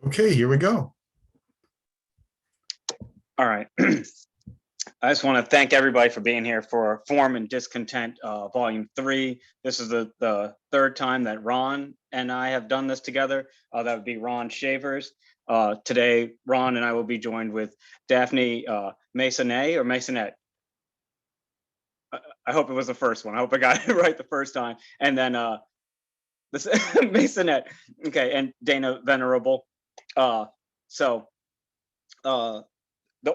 Okay, here we go. All right. I just want to thank everybody for being here for Form and Discontent Volume 3. This is the third time that Ron and I have done this together. That would be Ron Shavers. Today, Ron and I will be joined with Daphne Masonnet or Masonette. I hope it was the first one. I hope I got it right the first time. And then this Masonette. Okay, and Dana Venerable. The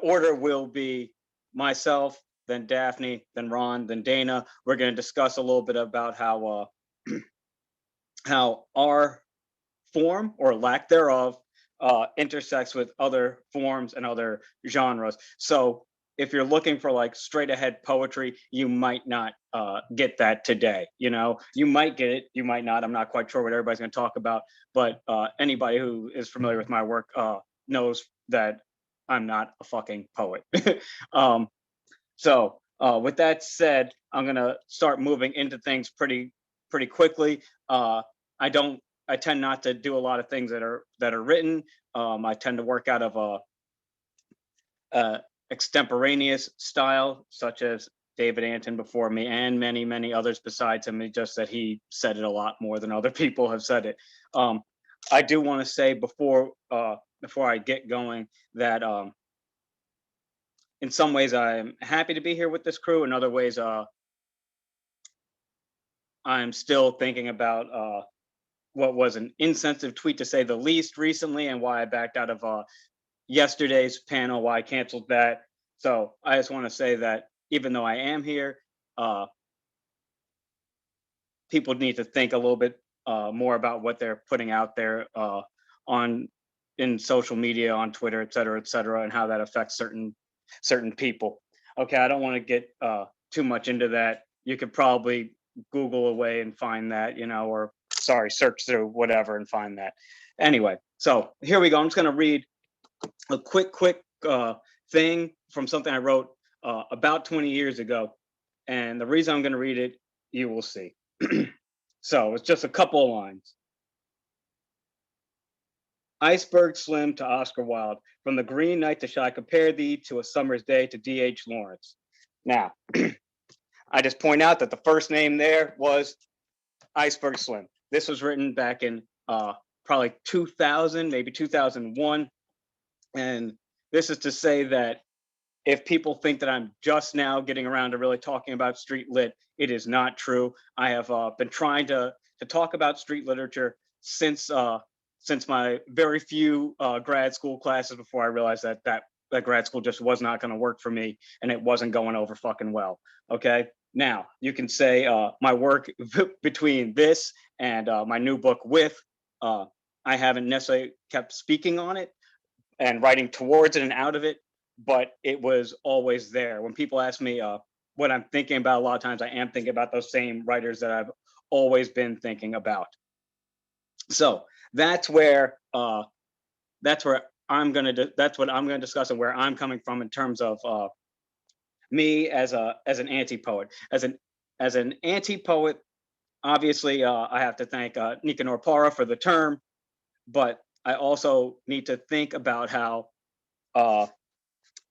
order will be myself, then Daphne, then Ron, then Dana. We're going to discuss a little bit about how how our form or lack thereof intersects with other forms and other genres. So if you're looking for like straight ahead poetry, you might not get that today. You know, you might get it, you might not. I'm not quite sure what everybody's going to talk about, but anybody who is familiar with my work knows that I'm not a fucking poet. So with that said, I'm gonna start moving into things pretty quickly. I tend not to do a lot of things that are written. I tend to work out of a extemporaneous style, such as David Anton before me and many others besides him. It's just that he said it a lot more than other people have said it. I do want to say before I get going that in some ways I'm happy to be here with this crew. In other ways, I'm still thinking about what was an insensitive tweet, to say the least, recently, and why I backed out of yesterday's panel, why I canceled that. So I just want to say that even though I am here, people need to think a little bit more about what they're putting out there in social media, on Twitter, et cetera, and how that affects certain people. Okay, I don't want to get too much into that. You could probably Google away and find that, you know, or search through whatever and find that. Anyway, so here we go. I'm just going to read a quick thing from something I wrote about 20 years ago. And the reason I'm going to read it, you will see. So it's just a couple of lines. Iceberg Slim to Oscar Wilde, from the Green Knight to Shall I Compare Thee to a Summer's Day to D.H. Lawrence. Now, I just point out that the first name there was Iceberg Slim. This was written back in probably 2000, maybe 2001. And this is to say that if people think that I'm just now getting around to really talking about street lit, it is not true. I have been trying to talk about street literature since my very few grad school classes, before I realized that grad school just was not going to work for me, and it wasn't going over fucking well. Okay, now you can say my work between this and my new book With, I haven't necessarily kept speaking on it and writing towards it and out of it, but it was always there. When people ask me what I'm thinking about, a lot of times I am thinking about those same writers that I've always been thinking about. So that's what I'm going to discuss, and where I'm coming from in terms of me as an anti-poet. As an anti-poet, obviously I have to thank Nicanor Parra for the term, but I also need to think about how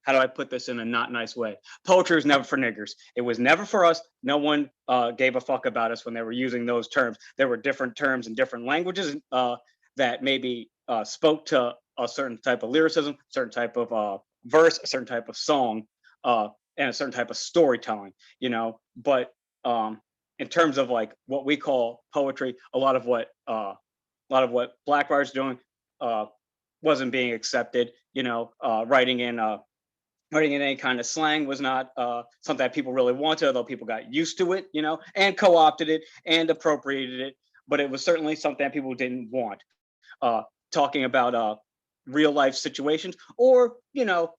do I put this in a not nice way? Poetry was never for niggers. It was never for us. No one gave a fuck about us when they were using those terms. There were different terms in different languages that maybe spoke to a certain type of lyricism, certain type of verse, a certain type of song, and a certain type of storytelling, you know. But in terms of like what we call poetry, a lot of what Black writers doing wasn't being accepted. You know, writing in any kind of slang was not something that people really wanted, although people got used to it, you know, and co-opted it and appropriated it. But it was certainly something that people didn't want. Talking about real life situations, or, you know,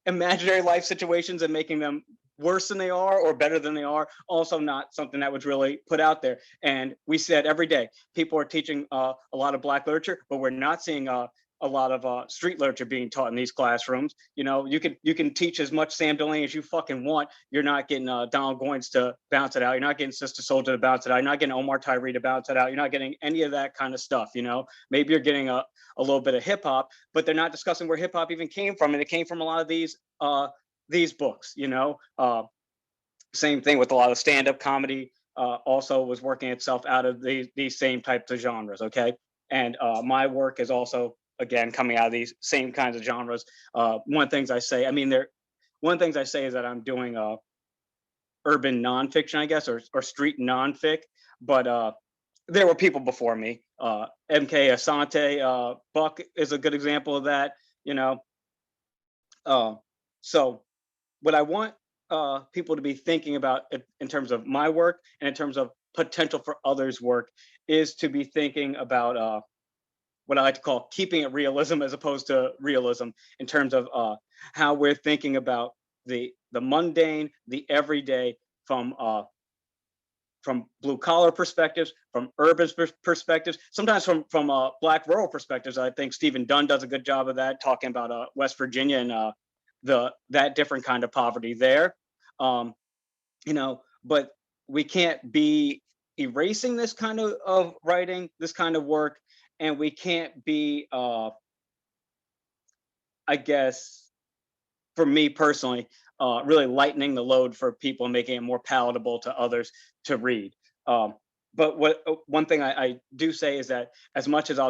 imaginary life situations, and making them worse than they are or better than they are, also not something that was really put out there. And we said every day, people are teaching a lot of Black literature, but we're not seeing a lot of street literature being taught in these classrooms. You know, you can teach as much Sam Delaney as you fucking want. You're not getting Donald Goines to bounce it out. You're not getting Sister Soldier to bounce it out. You're not getting Omar Tyree to bounce it out. You're not getting any of that kind of stuff. You know, maybe you're getting a little bit of hip hop, but they're not discussing where hip hop even came from, and it came from a lot of these books. You know, same thing with a lot of stand-up comedy. Also was working itself out of these same types of genres. Okay, and my work is also, again, coming out of these same kinds of genres. One of the things I say, one of the things I say is that I'm doing urban nonfiction, I guess, or street nonfic. But there were people before me. MK Asante, Buck is a good example of that. You know, so what I want people to be thinking about in terms of my work and in terms of potential for others' work is to be thinking about what I like to call keeping it realism as opposed to realism, in terms of how we're thinking about the mundane, the everyday, from blue collar perspectives, from urban perspectives, sometimes from Black rural perspectives. I think Stephen Dunn does a good job of that, talking about West Virginia and that different kind of poverty there. You know, but we can't be erasing this kind of writing, this kind of work, and we can't be, I guess, for me personally, really lightening the load for people and making it more palatable to others to read. But one thing I do say is that as much as I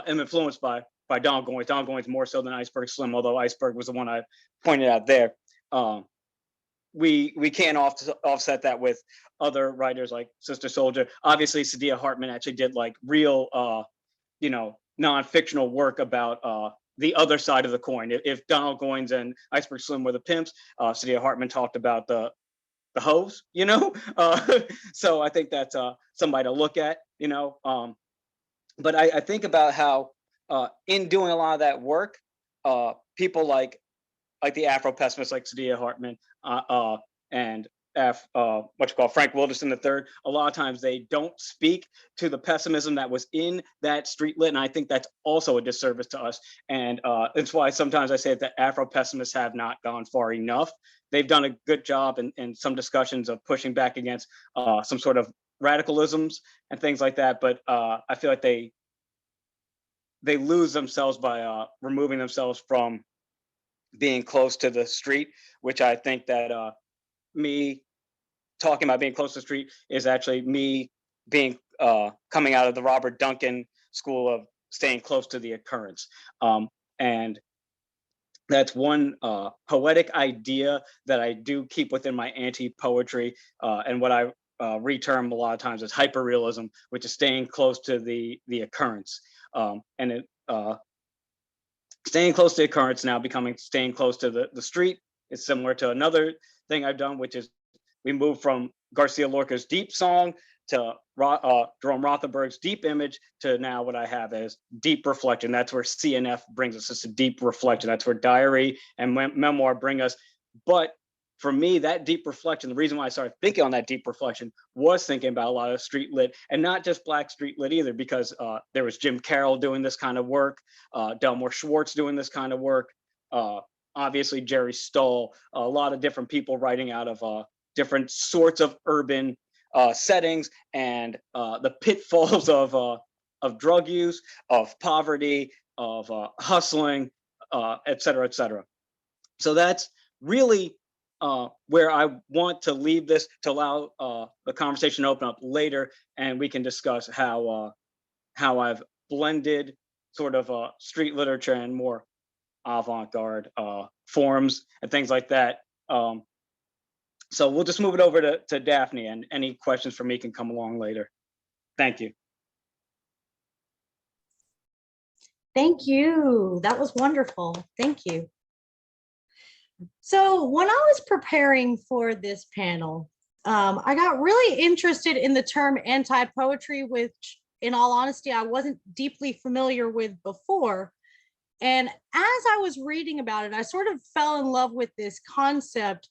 am influenced by Donald Goines more so than Iceberg Slim, although Iceberg was the one I pointed out there. We can't offset that with other writers like Sister Soldier. Obviously, Sadia Hartman actually did like real, you know, non-fictional work about the other side of the coin. If Donald Goines and Iceberg Slim were the pimps, Sadia Hartman talked about the hoes, you know. So I think that's somebody to look at, you know. But I think about how in doing a lot of that work, people like the Afro pessimists like Sadia Hartman and Frank Wilderson III, a lot of times they don't speak to the pessimism that was in that street lit, and I think that's also a disservice to us. And that's why sometimes I say that Afro pessimists have not gone far enough. They've done a good job in some discussions of pushing back against some sort of radicalisms and things like that, but I feel like they lose themselves by removing themselves from being close to the street, which I think that me talking about being close to the street is actually me being coming out of the Robert Duncan school of staying close to the occurrence. And that's one poetic idea that I do keep within my anti-poetry, and what I reterm a lot of times as hyperrealism, which is staying close to the occurrence. And it staying close to the occurrence now becoming staying close to the street is similar to another thing I've done, which is we moved from Garcia Lorca's deep song to Jerome Rothenberg's deep image to now what I have as deep reflection. That's where CNF brings us. It's a deep reflection. That's where diary and memoir bring us. But for me, that deep reflection, the reason why I started thinking on that deep reflection was thinking about a lot of street lit, and not just Black street lit either, because there was Jim Carroll doing this kind of work, Delmore Schwartz doing this kind of work, obviously Jerry Stoll, a lot of different people writing out of different sorts of urban settings and the pitfalls of drug use, of poverty, of hustling, et cetera, et cetera. So that's really where I want to leave this, to allow the conversation to open up later, and we can discuss how I've blended sort of street literature and more avant-garde forms and things like that. So we'll just move it over to Daphne, and any questions for me can come along later. Thank you. Thank you. That was wonderful. Thank you. So when I was preparing for this panel, I got really interested in the term anti-poetry, which in all honesty, I wasn't deeply familiar with before. And as I was reading about it, I sort of fell in love with this concept,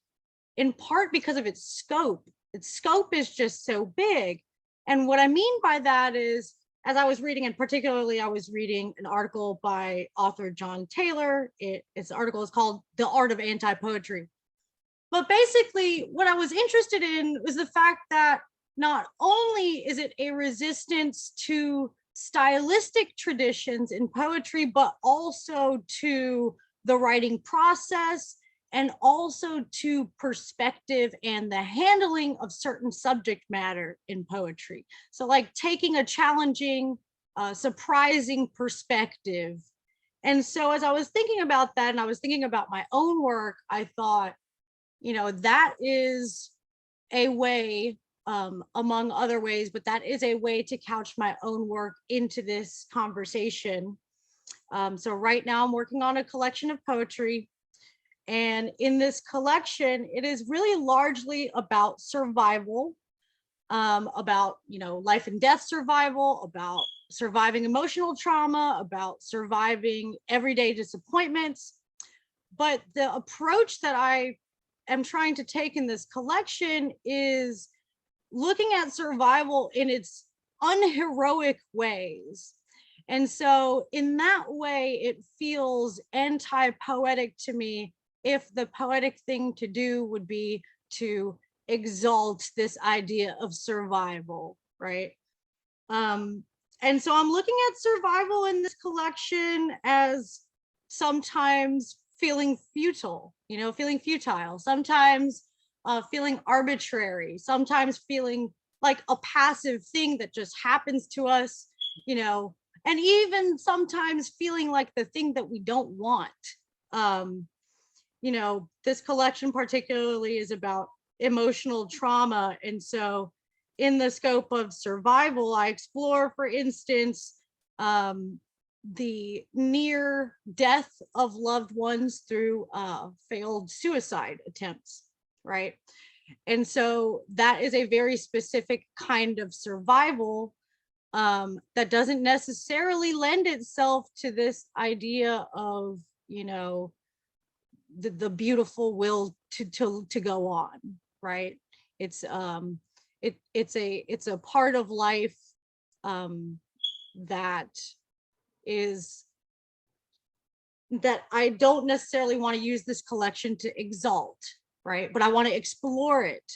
in part because of its scope. Its scope is just so big. And what I mean by that is, as I was reading, and particularly I was reading an article by author John Taylor. Its article is called The Art of Anti-Poetry. But basically what I was interested in was the fact that not only is it a resistance to stylistic traditions in poetry, but also to the writing process, and also to perspective and the handling of certain subject matter in poetry. So like taking a challenging, surprising perspective. And so as I was thinking about that, and I was thinking about my own work, I thought, that is a way, among other ways, but that is a way to couch my own work into this conversation. So right now I'm working on a collection of poetry. And in this collection, it is really largely about survival, about, life and death survival, about surviving emotional trauma, about surviving everyday disappointments. But the approach that I am trying to take in this collection is looking at survival in its unheroic ways. And so in that way, it feels anti-poetic to me if the poetic thing to do would be to exalt this idea of survival, right? And so I'm looking at survival in this collection as sometimes feeling futile, sometimes feeling arbitrary, sometimes feeling like a passive thing that just happens to us, and even sometimes feeling like the thing that we don't want. This collection particularly is about emotional trauma. And so in the scope of survival, I explore, for instance, the near death of loved ones through failed suicide attempts, right? And so that is a very specific kind of survival that doesn't necessarily lend itself to this idea of, the beautiful will to go on, right? It's a part of life that I don't necessarily want to use this collection to exalt, right? But I want to explore it.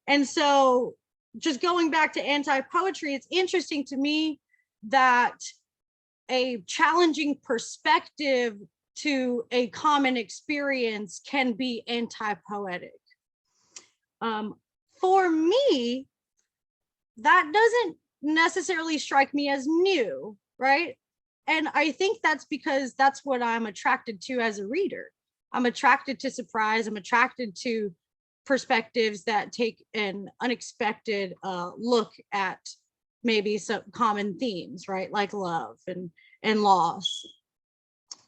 And so just going back to anti-poetry, it's interesting to me that a challenging perspective to a common experience can be anti-poetic. For me, that doesn't necessarily strike me as new, right? And I think that's because that's what I'm attracted to as a reader. I'm attracted to surprise. I'm attracted to perspectives that take an unexpected look at maybe some common themes, right? Like love and loss.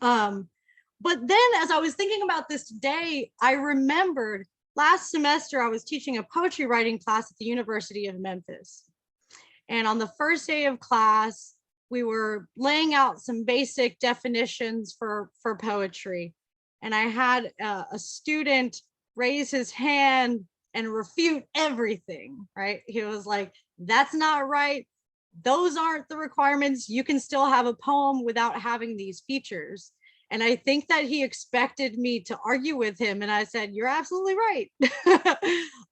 But then as I was thinking about this today, I remembered last semester I was teaching a poetry writing class at the University of Memphis. And on the first day of class, we were laying out some basic definitions for poetry. And I had a student raise his hand and refute everything, right? He was like, that's not right. Those aren't the requirements. You can still have a poem without having these features. And I think that he expected me to argue with him. And I said, you're absolutely right.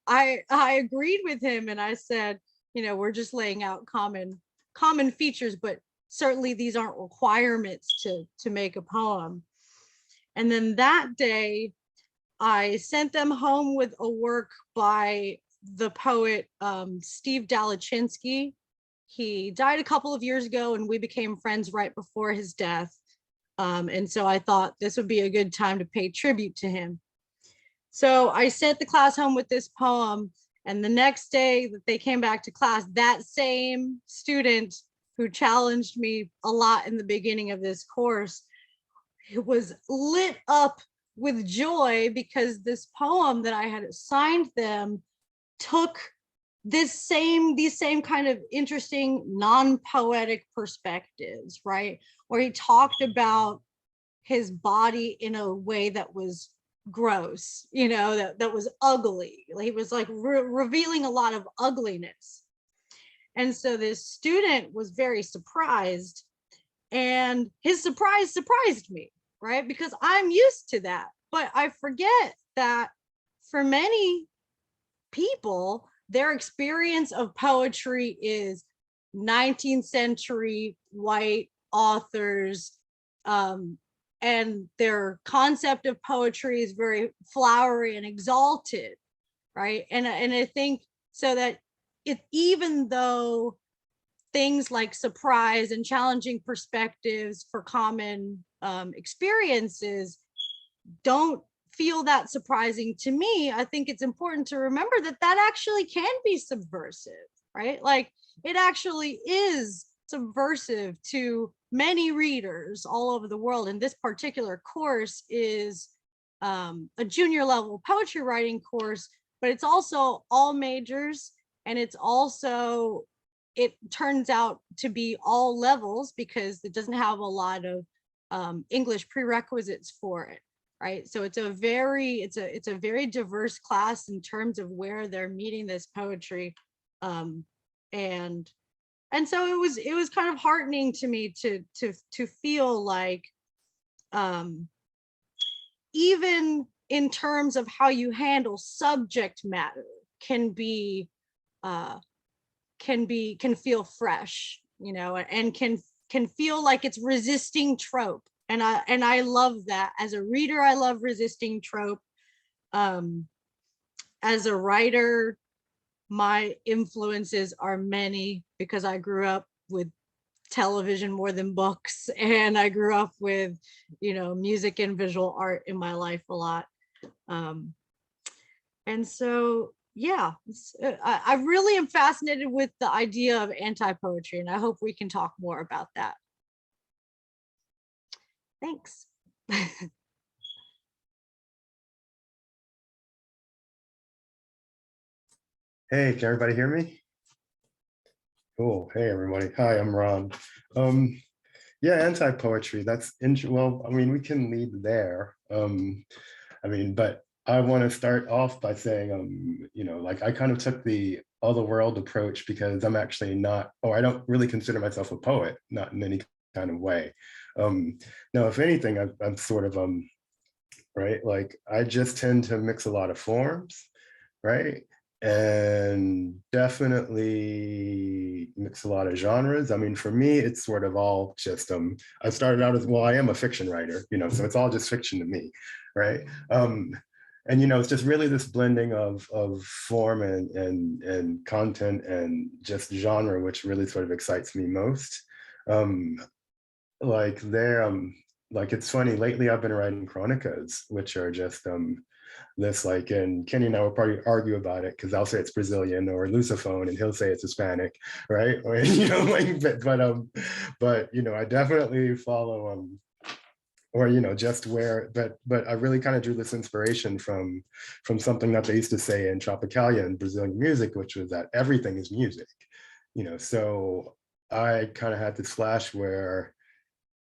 I agreed with him. And I said, we're just laying out common features, but certainly these aren't requirements to make a poem. And then that day, I sent them home with a work by the poet Steve Dalachinsky. He died a couple of years ago and we became friends right before his death. And so I thought this would be a good time to pay tribute to him. So I sent the class home with this poem, and the next day that they came back to class, that same student who challenged me a lot in the beginning of this course was lit up with joy because this poem that I had assigned them took these same kind of interesting non-poetic perspectives, right? Where he talked about his body in a way that was gross, that was ugly. He was like revealing a lot of ugliness. And so this student was very surprised, and his surprise surprised me, right? Because I'm used to that. But I forget that for many people, their experience of poetry is 19th century white authors, and their concept of poetry is very flowery and exalted, right? And I think so that even though things like surprise and challenging perspectives for common experiences don't feel that surprising to me, I think it's important to remember that that actually can be subversive, right? Like it actually is subversive to many readers all over the world. And this particular course is a junior level poetry writing course, but it's also all majors, and it's also, it turns out to be all levels because it doesn't have a lot of English prerequisites for it, right? So it's a very diverse class in terms of where they're meeting this poetry, and so it was kind of heartening to me to feel like even in terms of how you handle subject matter can feel fresh, you know, and can feel like it's resisting trope. And I love that. As a reader, I love resisting trope. As a writer, my influences are many because I grew up with television more than books, and I grew up with, you know, music and visual art in my life a lot. And so, yeah, I really am fascinated with the idea of anti-poetry, and I hope we can talk more about that. Thanks. Hey, can everybody hear me? Cool. Hey, everybody. Hi, I'm Ron. Yeah, anti-poetry, that's well, I mean, we can lead there. I mean, but I want to start off by saying, you know, like I kind of took the other world approach because I'm actually not, or I don't really consider myself a poet, not in any kind of way. Now, if anything, I'm sort of, right, like I just tend to mix a lot of forms, right? And definitely mix a lot of genres. I mean, for me, it's sort of all just, I started out as, well, I am a fiction writer, you know, so it's all just fiction to me, right? And, you know, it's just really this blending of form and content and just genre, which really sort of excites me most. Like there, like it's funny, lately I've been writing chronicas, which are just, this like, and Kenny and I will probably argue about it because I'll say it's Brazilian or Lusophone and he'll say it's Hispanic, right? Or, you know, like, but you know, I definitely follow or you know, just where, but I really kind of drew this inspiration from something that they used to say in Tropicalia in Brazilian music, which was that everything is music, you know. So I kind of had this flash where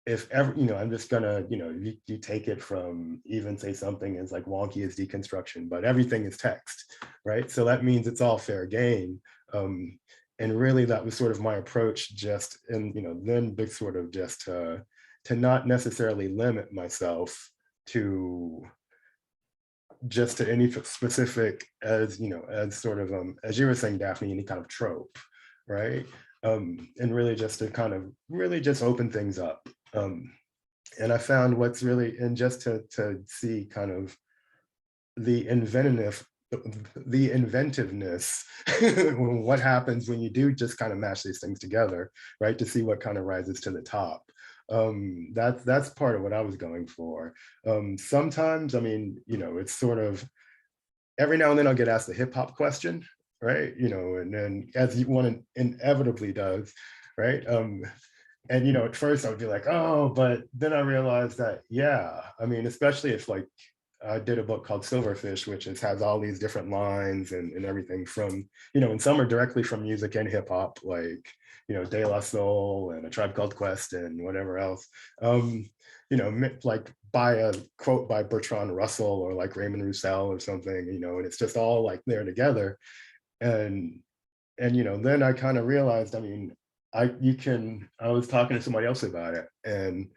if ever, you know, I'm just gonna, you know, you take it from even say something as like wonky as deconstruction, but everything is text, right? So that means it's all fair game. And really that was sort of my approach, just, and, you know, then big sort of just to not necessarily limit myself to just to any specific, as, you know, as sort of, as you were saying, Daphne, any kind of trope, right? And really just to kind of really just open things up. And I found what's really, and just to see kind of the inventiveness, what happens when you do just kind of mash these things together, right? To see what kind of rises to the top. That's part of what I was going for. Sometimes, I mean, you know, it's sort of, every now and then I'll get asked the hip hop question, right? You know, and then as one inevitably does, right? And, you know, at first I would be like, oh, but then I realized that, yeah, I mean, especially if like, I did a book called Silverfish, which has all these different lines and everything from, you know, and some are directly from music and hip hop, like, you know, De La Soul and A Tribe Called Quest and whatever else. You know, like by a quote by Bertrand Russell or like Raymond Roussel or something, you know, and it's just all like there together. And and then I kind of realized, I mean, I was talking to somebody else about it, and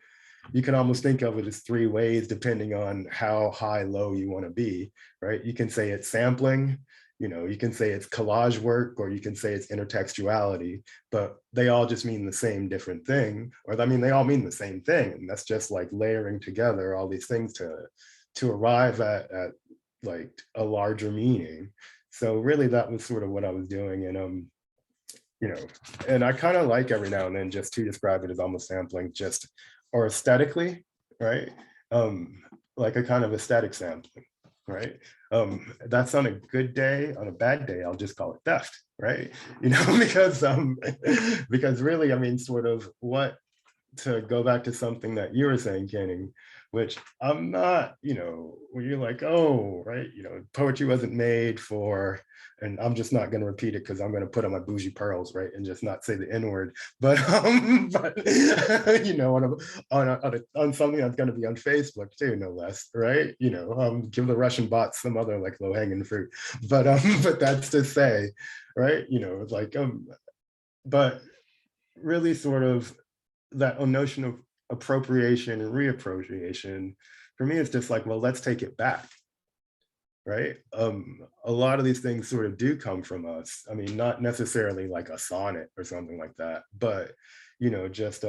you can almost think of it as three ways depending on how high, low you want to be, right? You can say it's sampling, you can say it's collage work, or you can say it's intertextuality, but they all just mean the same different thing. Or I mean, they all mean the same thing. And that's just like layering together all these things to arrive at like a larger meaning. So really that was sort of what I was doing. And and I kind of like every now and then just to describe it as almost sampling, just or aesthetically, right? Like a kind of aesthetic sampling, right? That's on a good day. On a bad day, I'll just call it theft, right? Because really, I mean, sort of what, to go back to something that you were saying, Kenny, which I'm not, when you're like, oh, right, poetry wasn't made for, and I'm just not going to repeat it because I'm going to put on my bougie pearls, right, and just not say the N word, but on something that's going to be on Facebook too, no less, right? Give the Russian bots some other like low hanging fruit, but that's to say, right? It's like but really sort of that notion of appropriation and reappropriation, for me, it's just like, well, let's take it back, right? A lot of these things sort of do come from us. I mean, not necessarily like a sonnet or something like that, but just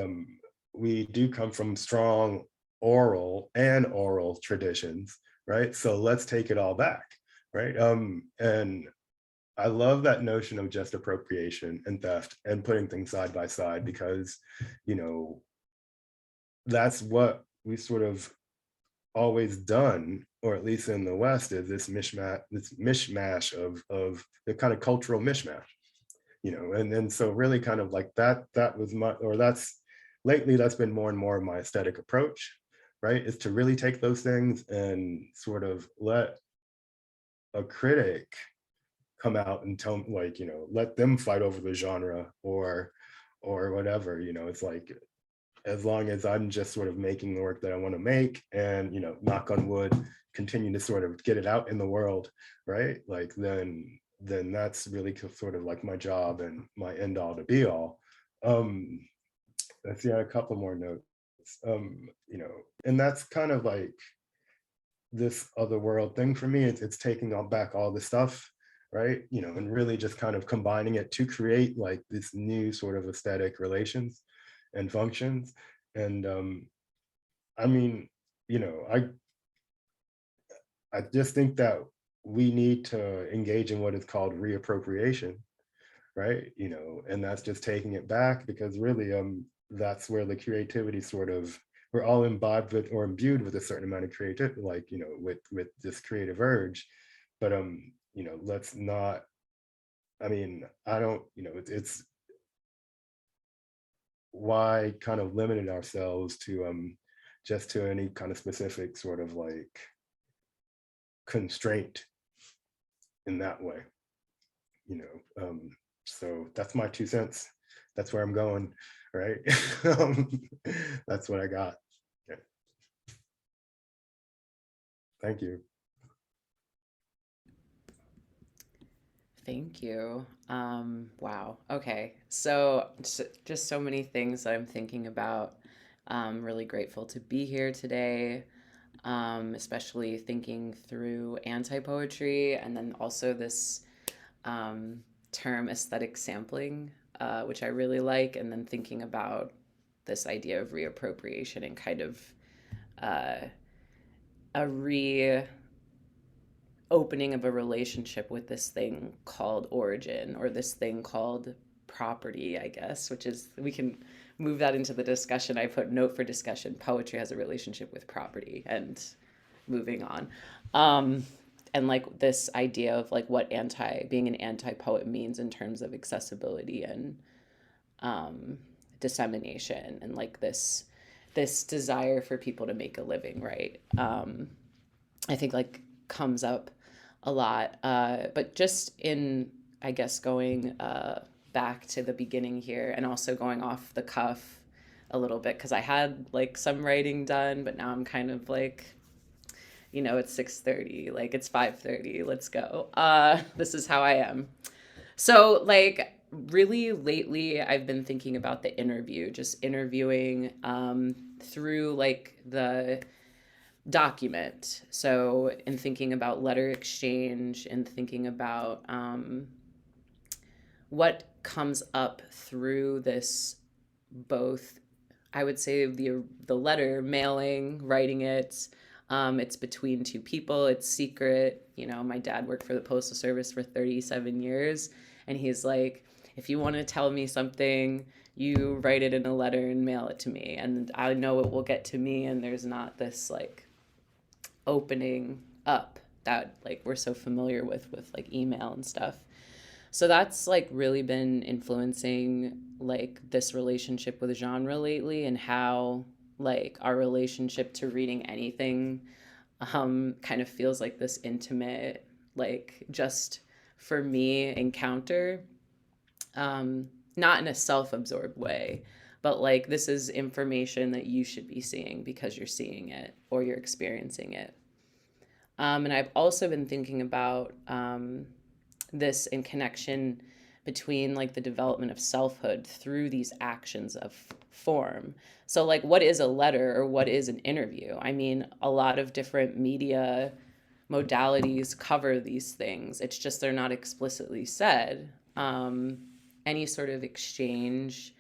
we do come from strong oral traditions, right? So let's take it all back, right? And I love that notion of just appropriation and theft and putting things side by side, because that's what we sort of always done, or at least in the West, is this mishmash of the kind of cultural mishmash, and then so really kind of like that was my, or that's lately, that's been more and more of my aesthetic approach, right? Is to really take those things and sort of let a critic come out and tell, like, let them fight over the genre or whatever. It's like, as long as I'm just sort of making the work that I want to make, and knock on wood, continue to sort of get it out in the world, right? Like then that's really sort of like my job and my end all to be all. Let's see, a couple more notes. And that's kind of like this other world thing for me. It's taking back all the stuff, right? And really just kind of combining it to create like this new sort of aesthetic relations and functions. And I mean, I just think that we need to engage in what is called reappropriation, right? And that's just taking it back, because really that's where the creativity sort of, we're all imbibed with or imbued with a certain amount of creativity, like with this creative urge. But let's not, I mean, I don't, it's why kind of limited ourselves to just to any kind of specific sort of like constraint in that way, so that's my 2 cents. That's where I'm going, right? That's what I got. Yeah. Thank you. Thank you. Wow. Okay. So just so many things that I'm thinking about. Really grateful to be here today, especially thinking through anti-poetry, and then also this term aesthetic sampling, which I really like, and then thinking about this idea of reappropriation and kind of a opening of a relationship with this thing called origin, or this thing called property, I guess, which is, we can move that into the discussion. I put note for discussion: poetry has a relationship with property, and moving on. And like this idea of like what being an anti-poet means in terms of accessibility and dissemination, and like this desire for people to make a living, right? I think like comes up a lot, but just in, I guess, going back to the beginning here, and also going off the cuff a little bit, because I had like some writing done, but now I'm kind of like, it's 6:30, like it's 5:30, let's go. This is how I am. So like really lately I've been thinking about the interview, just interviewing through like the document. So in thinking about letter exchange and thinking about what comes up through this, both I would say the letter, mailing, writing it. It's between two people. It's secret. You know, my dad worked for the Postal Service for 37 years, and he's like, if you want to tell me something, you write it in a letter and mail it to me, and I know it will get to me, and there's not this like opening up that like we're so familiar with like email and stuff. So that's like really been influencing like this relationship with genre lately, and how like our relationship to reading anything kind of feels like this intimate, like just for me encounter, not in a self-absorbed way, but like this is information that you should be seeing because you're seeing it or you're experiencing it. And I've also been thinking about this in connection between like the development of selfhood through these actions of form. So like what is a letter or what is an interview? I mean, a lot of different media modalities cover these things. It's just they're not explicitly said. Any sort of exchange,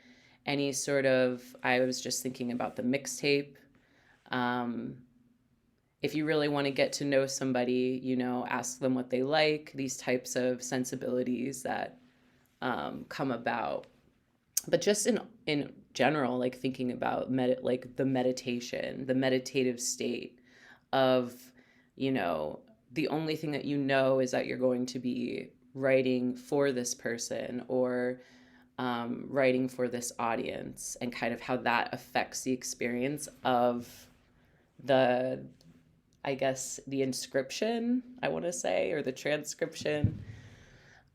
any sort of, I was just thinking about the mixtape. If you really want to get to know somebody, you know, ask them what they like, these types of sensibilities that come about. But just in general, like thinking about like the meditation, the meditative state of, you know, the only thing that you know is that you're going to be writing for this person or writing for this audience, and kind of how that affects the experience of the, I guess, the inscription, I want to say, or the transcription.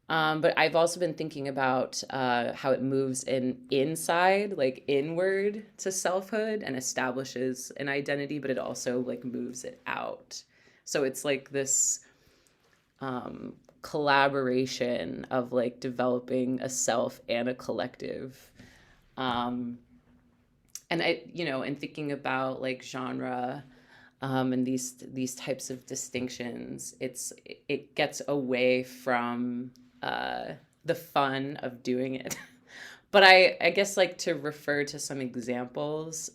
But I've also been thinking about how it moves inside, like inward to selfhood and establishes an identity, but it also like moves it out. So it's like this collaboration of like developing a self and a collective. And I, you know, and thinking about like genre, and these types of distinctions, it gets away from the fun of doing it. But I guess like to refer to some examples,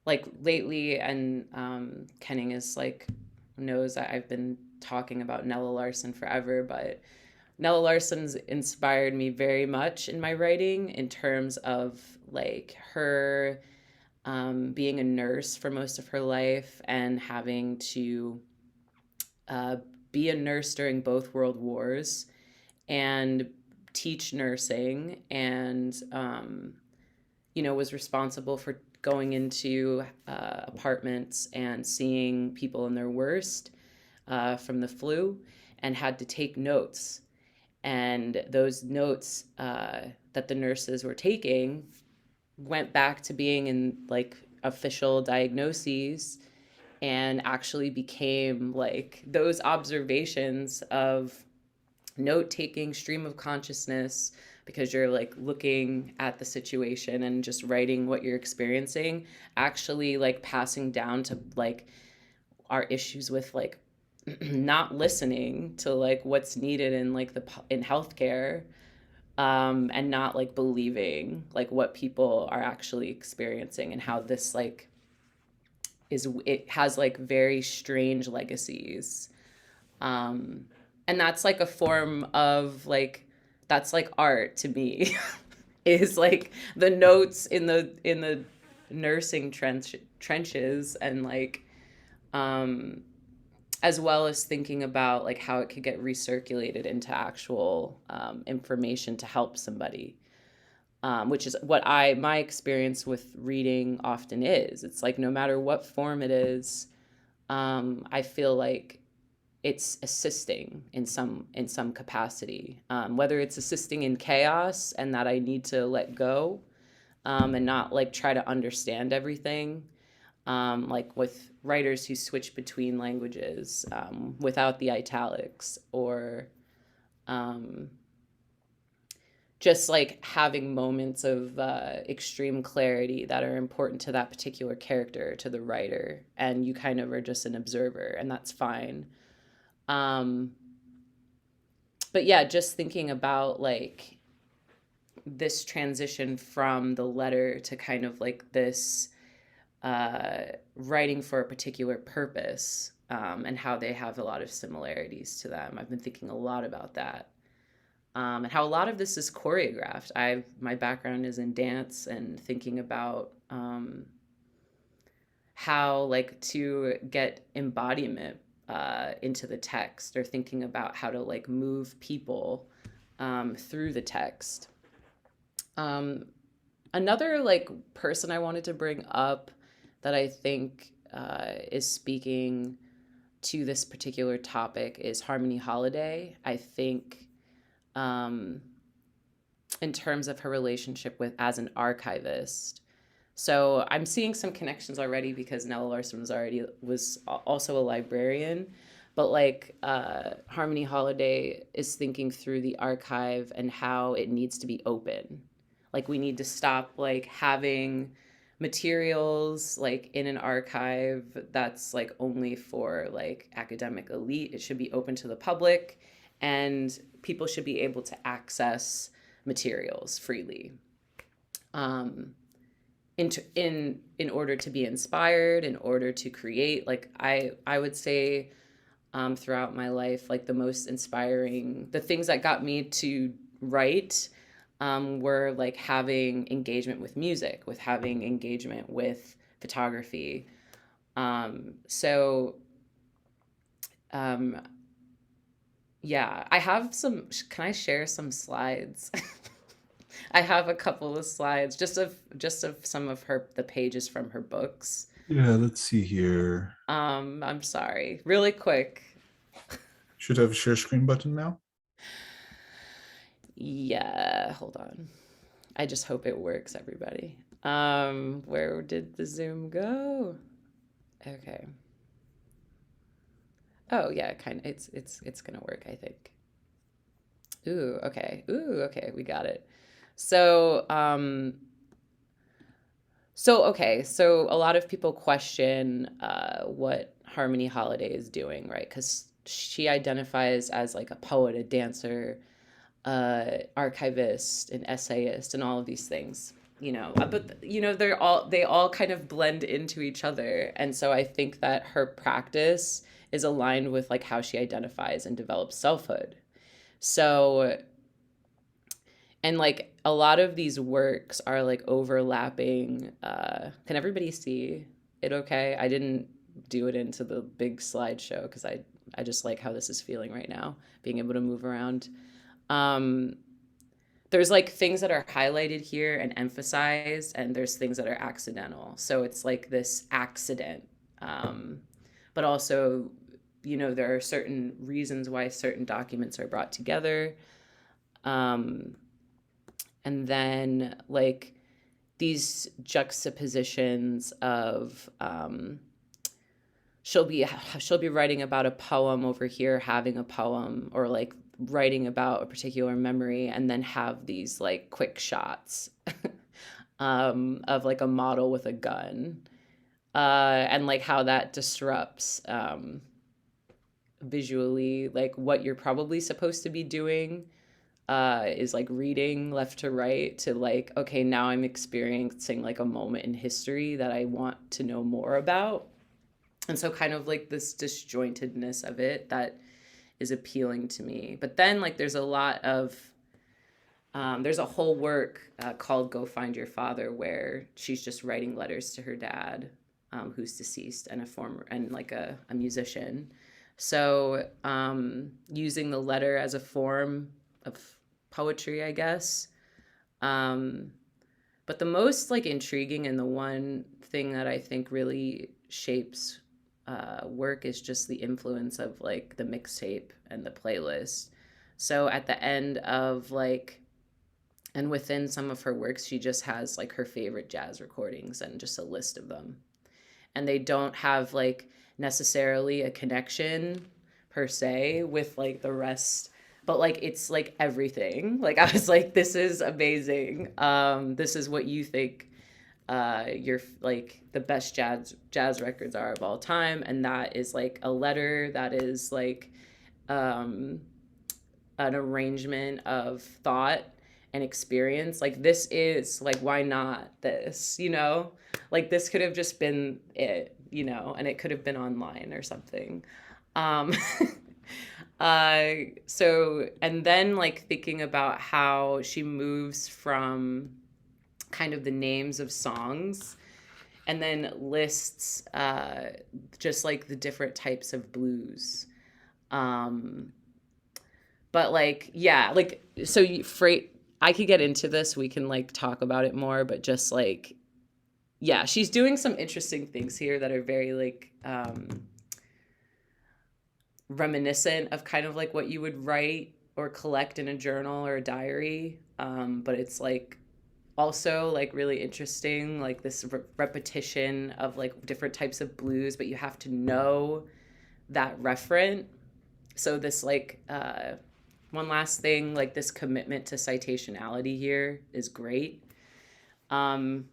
like lately, and Kenning is like knows that I've been talking about Nella Larson forever, but Nella Larson's inspired me very much in my writing in terms of like her being a nurse for most of her life and having to be a nurse during both world wars and teach nursing, and you know, was responsible for going into apartments and seeing people in their worst from the flu, and had to take notes, and those notes that the nurses were taking went back to being in like official diagnoses, and actually became like those observations of note taking, stream of consciousness, because you're like looking at the situation and just writing what you're experiencing, actually like passing down to like our issues with like not listening to like what's needed in like in healthcare, and not like believing like what people are actually experiencing, and how this like it has like very strange legacies. And that's like a form of like, that's like art to me. Is like the notes in the nursing trenches, and like as well as thinking about like how it could get recirculated into actual information to help somebody, which is what my experience with reading often is. It's like no matter what form it is, I feel like it's assisting in some capacity, whether it's assisting in chaos and that I need to let go, and not like try to understand everything, like with writers who switch between languages without the italics, or just like having moments of extreme clarity that are important to that particular character, to the writer, and you kind of are just an observer, and that's fine. But yeah, just thinking about like this transition from the letter to kind of like this writing for a particular purpose, and how they have a lot of similarities to them. I've been thinking a lot about that. And how a lot of this is choreographed. My background is in dance, and thinking about how like to get embodiment into the text, or thinking about how to like move people through the text. Another like person I wanted to bring up that I think is speaking to this particular topic is Harmony Holiday. I think in terms of her relationship with as an archivist. So I'm seeing some connections already because Nella Larson was also a librarian, but like Harmony Holiday is thinking through the archive and how it needs to be open. Like we need to stop like having materials like in an archive that's like only for like academic elite. It should be open to the public, and people should be able to access materials freely. In order to be inspired, in order to create, like I would say throughout my life, like the most inspiring, the things that got me to write were like having engagement with music, with having engagement with photography. Yeah, I have some, can I share some slides? I have a couple of slides just of some of the pages from her books. Yeah, let's see here. I'm sorry, really quick. Should have a share screen button now. Yeah, hold on. I just hope it works, everybody. Where did the Zoom go? Okay. Oh yeah, kind of. It's gonna work, I think. Ooh, okay. We got it. So, so a lot of people question what Harmony Holiday is doing, right? Because she identifies as like a poet, a dancer, archivist, an essayist, and all of these things, but they all kind of blend into each other. And so I think that her practice is aligned with like how she identifies and develops selfhood. So, and like a lot of these works are like overlapping. Can everybody see it okay? I didn't do it into the big slideshow because I just like how this is feeling right now, being able to move around. There's like things that are highlighted here and emphasized, and there's things that are accidental. So it's like this accident, but also, there are certain reasons why certain documents are brought together. And then like these juxtapositions of, she'll be writing about a poem over here, having a poem, or like writing about a particular memory, and then have these like quick shots of like a model with a gun, and like how that disrupts visually like what you're probably supposed to be doing, is like reading left to right to like, okay, now I'm experiencing like a moment in history that I want to know more about. And so kind of like this disjointedness of it that is appealing to me. But then like there's a lot of there's a whole work called Go Find Your Father, where she's just writing letters to her dad, who's deceased and a musician. So using the letter as a form of poetry, I guess. But the most like intriguing, and the one thing that I think really shapes work is just the influence of like the mixtape and the playlist. So at the end of like, and within some of her works, she just has like her favorite jazz recordings and just a list of them. And they don't have like necessarily a connection per se with like the rest but like it's like everything. Like I was like, this is amazing. This is what you think your like the best jazz records are of all time, and that is like a letter that is like um an arrangement of thought and experience. Like this is like, why not this, you know? Like this could have just been it, you know, and it could have been online or something. um so and then like thinking about how she moves from kind of the names of songs and then lists just like the different types of blues. um but like yeah, like so freight, I could get into this, we can like talk about it more, but just like yeah, she's doing some interesting things here that are very like reminiscent of kind of like what you would write or collect in a journal or a diary. But it's like also like really interesting, like this repetition of like different types of blues, but you have to know that referent. So this like one last thing, like this commitment to citationality here is great. um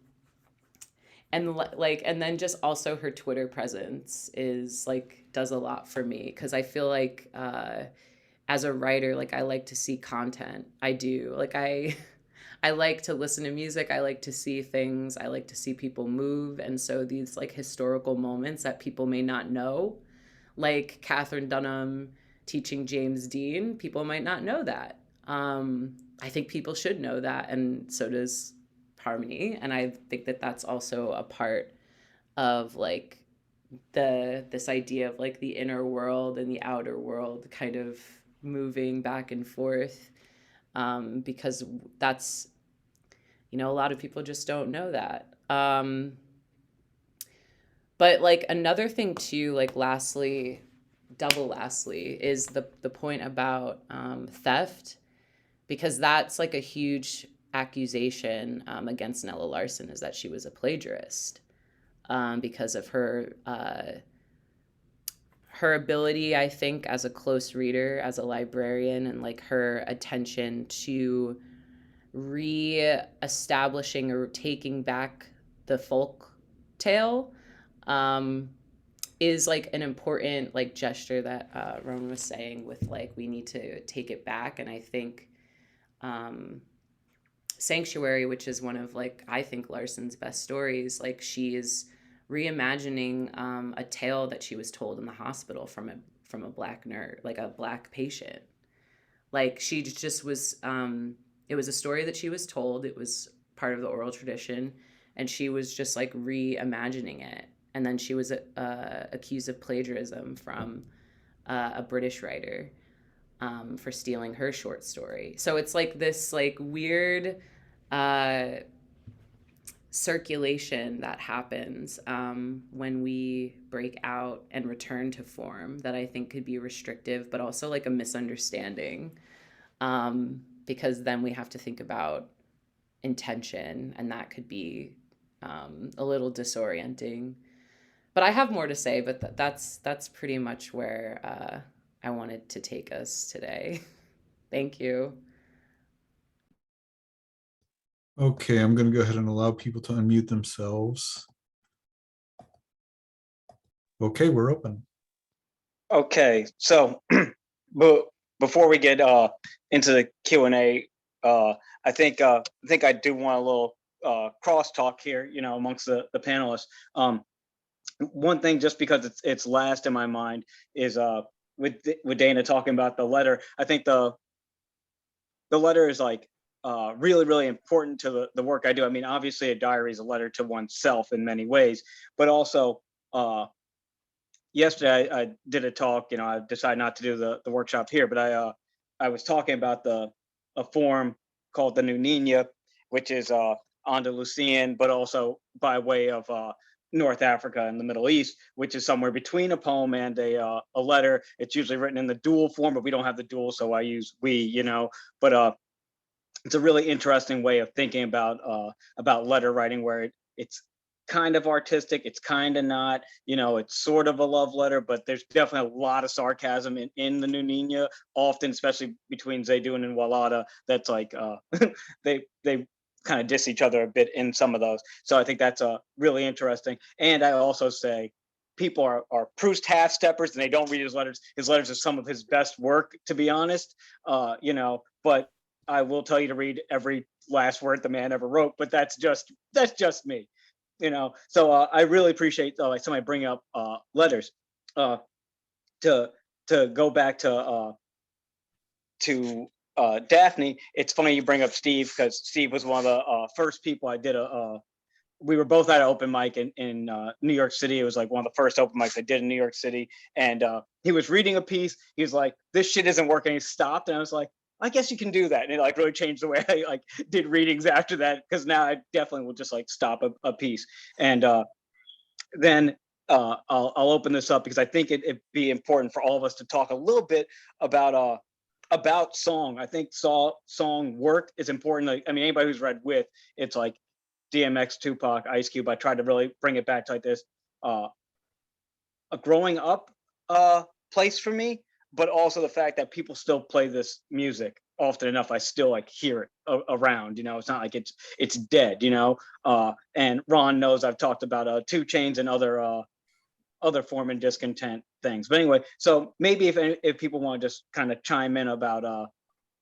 and like and then just also her Twitter presence is like does a lot for me, because I feel like as a writer, like I like to see content. I do, like I like to listen to music, I like to see things, I like to see people move. And so these like historical moments that people may not know, like Catherine Dunham teaching James Dean, people might not know that. I think people should know that, and so does Harmony. And I think that that's also a part of like this idea of like the inner world and the outer world kind of moving back and forth, because that's, you know, a lot of people just don't know that. But like another thing too, like lastly, double lastly, is the point about theft, because that's like a huge accusation against Nella Larson, is that she was a plagiarist, because of her ability, I think, as a close reader, as a librarian, and like her attention to re-establishing or taking back the folk tale, um, is like an important like gesture that Roman was saying with like we need to take it back. And I think um, Sanctuary, which is one of like I think Larson's best stories, like she is reimagining a tale that she was told in the hospital from a black nurse, like a black patient. Like she just was it was a story that she was told, it was part of the oral tradition, and she was just like reimagining it. And then she was accused of plagiarism from a British writer for stealing her short story. So it's like this like weird circulation that happens when we break out and return to form, that I think could be restrictive, but also like a misunderstanding, because then we have to think about intention, and that could be a little disorienting. But I have more to say, but that's pretty much where I wanted to take us today. Thank you. Okay, I'm going to go ahead and allow people to unmute themselves. Okay, we're open. Okay, so but before we get into the Q&A, I think I do want a little crosstalk here, you know, amongst the panelists. One thing, just because it's last in my mind, is with Dana talking about the letter. I think the letter is like really, really important to the work I do. I mean, obviously a diary is a letter to oneself in many ways, but also yesterday I did a talk, you know, I decided not to do the workshop here, but I was talking about a form called the New Nina, which is Andalusian, but also by way of North Africa and the Middle East, which is somewhere between a poem and a letter. It's usually written in the dual form, but we don't have the dual, so I use we, you know. But it's a really interesting way of thinking about letter writing, where it's kind of artistic, it's kind of not, you know, it's sort of a love letter, but there's definitely a lot of sarcasm in the New Nina, often, especially between Zaydun and Walada, that's like, they kind of diss each other a bit in some of those. So I think that's really interesting. And I also say, people are Proust half steppers and they don't read his letters. His letters are some of his best work, to be honest, you know, but I will tell you to read every last word the man ever wrote, but that's just me, you know. So I really appreciate like somebody bringing up letters. To go back to Daphne, it's funny you bring up Steve, because Steve was one of the first people I did we were both at an open mic in New York City. It was like one of the first open mics I did in New York City. And he was reading a piece. He was like, this shit isn't working. He stopped. And I was like, I guess you can do that. And it like really changed the way I like did readings after that. Cause now I definitely will just like stop a piece. And then I'll open this up because I think it'd be important for all of us to talk a little bit about song. I think song work is important. Like, I mean, anybody who's read With, it's like DMX, Tupac, Ice Cube. I tried to really bring it back to like this, a growing up place for me, but also the fact that people still play this music often enough. I still like hear it around, you know, it's not like it's dead, you know. And Ron knows I've talked about 2 Chainz and other form and Discontent things. But anyway, so maybe if people want to just kind of chime in about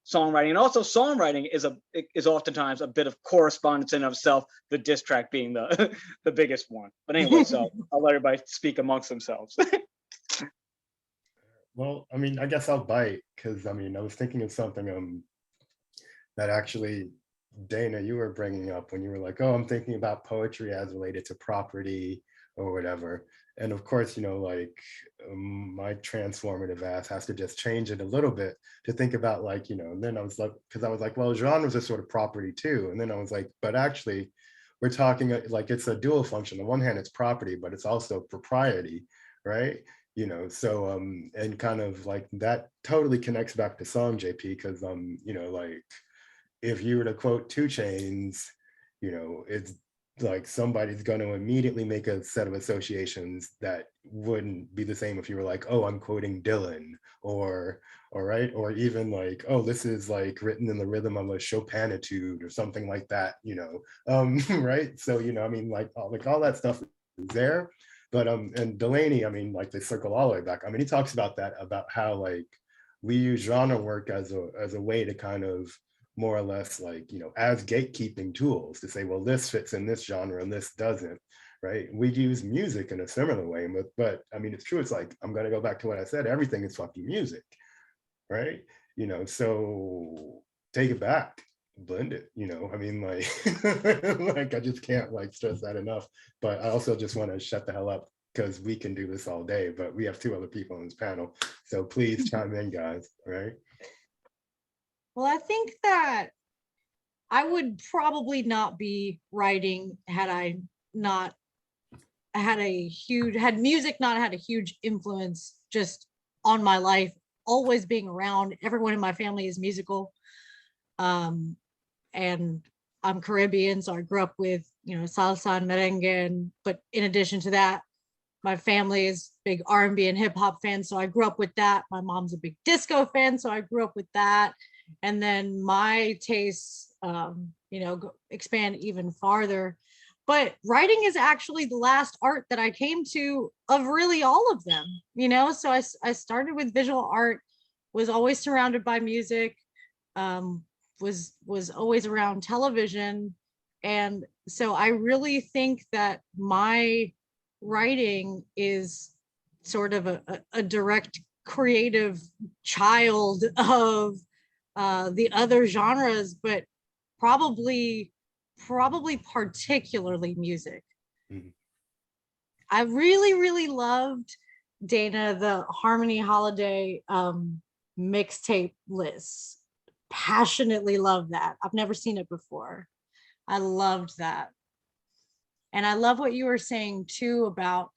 songwriting. And also songwriting is oftentimes a bit of correspondence in of itself, the diss track being the the biggest one. But anyway, so I'll let everybody speak amongst themselves. Well, I mean, I guess I'll bite, because I mean, I was thinking of something that actually, Dana, you were bringing up when you were like, oh, I'm thinking about poetry as related to property or whatever. And of course, you know, like my transformative ass has to just change it a little bit to think about like, you know, and then I was like, because I was like, well, genres are sort of property too. And then I was like, but actually, we're talking like it's a dual function. On one hand, it's property, but it's also propriety, right? You know, so and kind of like that totally connects back to song, JP, because you know, like if you were to quote 2 Chainz, you know, it's like somebody's going to immediately make a set of associations that wouldn't be the same if you were like, oh, I'm quoting Dylan, or right, or even like, oh, this is like written in the rhythm of a Chopinitude or something like that, you know. Right, so you know, I mean, like all that stuff is there. But and Delaney, I mean, like they circle all the way back. I mean, he talks about that, about how like we use genre work as a way to kind of more or less like, you know, as gatekeeping tools to say, well, this fits in this genre and this doesn't, right? We use music in a similar way, but I mean, it's true. It's like, I'm going to go back to what I said, everything is fucking music, right? You know, so take it back, blend it, you know, I mean, like, like, I just can't like stress that enough. But I also just want to shut the hell up, because we can do this all day, but we have 2 other people on this panel. So please chime in, guys, all right? Well, I think that I would probably not be writing had I not had music not had a huge influence just on my life, always being around. Everyone in my family is musical. And I'm Caribbean, so I grew up with, you know, salsa and merengue, but in addition to that, my family is big R&B and hip hop fans, so I grew up with that. My mom's a big disco fan, so I grew up with that. And then my tastes, you know, expand even farther. But writing is actually the last art that I came to of really all of them, you know. So I started with visual art, was always surrounded by music, was always around television. And so I really think that my writing is sort of a direct creative child of the other genres, but probably particularly music. Mhm. I really loved, Dana, the Harmony Holiday mixtape lists. Passionately love that. I've never seen it before. I loved that. And I love what you were saying too about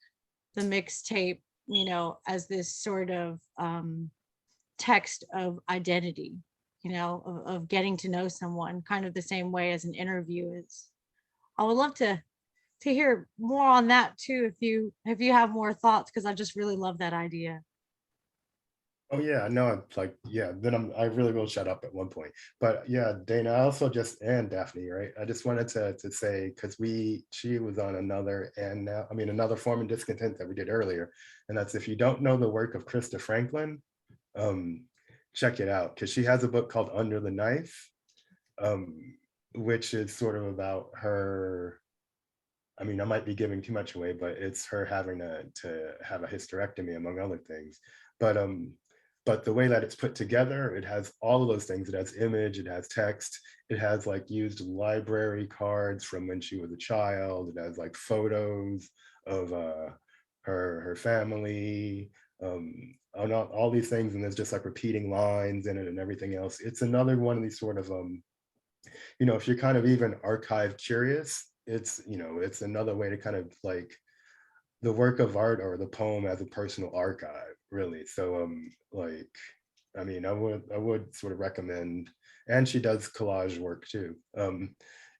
the mixtape, you know, as this sort of text of identity, you know, of getting to know someone, kind of the same way as an interview is. I would love to to hear more on that too, if you have more thoughts, because I just really love that idea. Oh yeah, no, it's like, yeah, then I really will shut up at one point. But yeah, Dana, I also just, and Daphne, right? I just wanted to say, because she was on another, and now, I mean, another form of discontent that we did earlier. And that's, if you don't know the work of Krista Franklin, um, check it out, because she has a book called Under the Knife, um, which is sort of about her. I mean, I might be giving too much away, but it's her having to have a hysterectomy, among other things. But the way that it's put together, it has all of those things. It has image, it has text, it has like used library cards from when she was a child. It has like photos of her family, and all these things, and there's just like repeating lines in it and everything else. It's another one of these sort of if you're kind of even archive curious, it's another way to kind of like the work of art or the poem as a personal archive, really. So like, I mean, I would sort of recommend, and she does collage work too,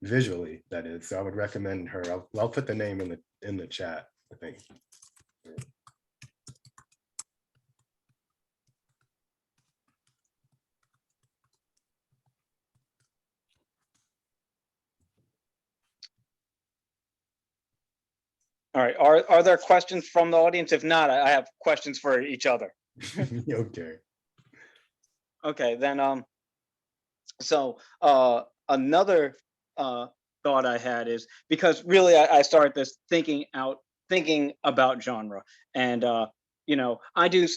visually, that is. So I would recommend her. I'll put the name in the chat, I think. All right. Are there questions from the audience? If not, I have questions for each other. Okay. Okay, then so another thought I had is, because really I started this thinking about genre, and I do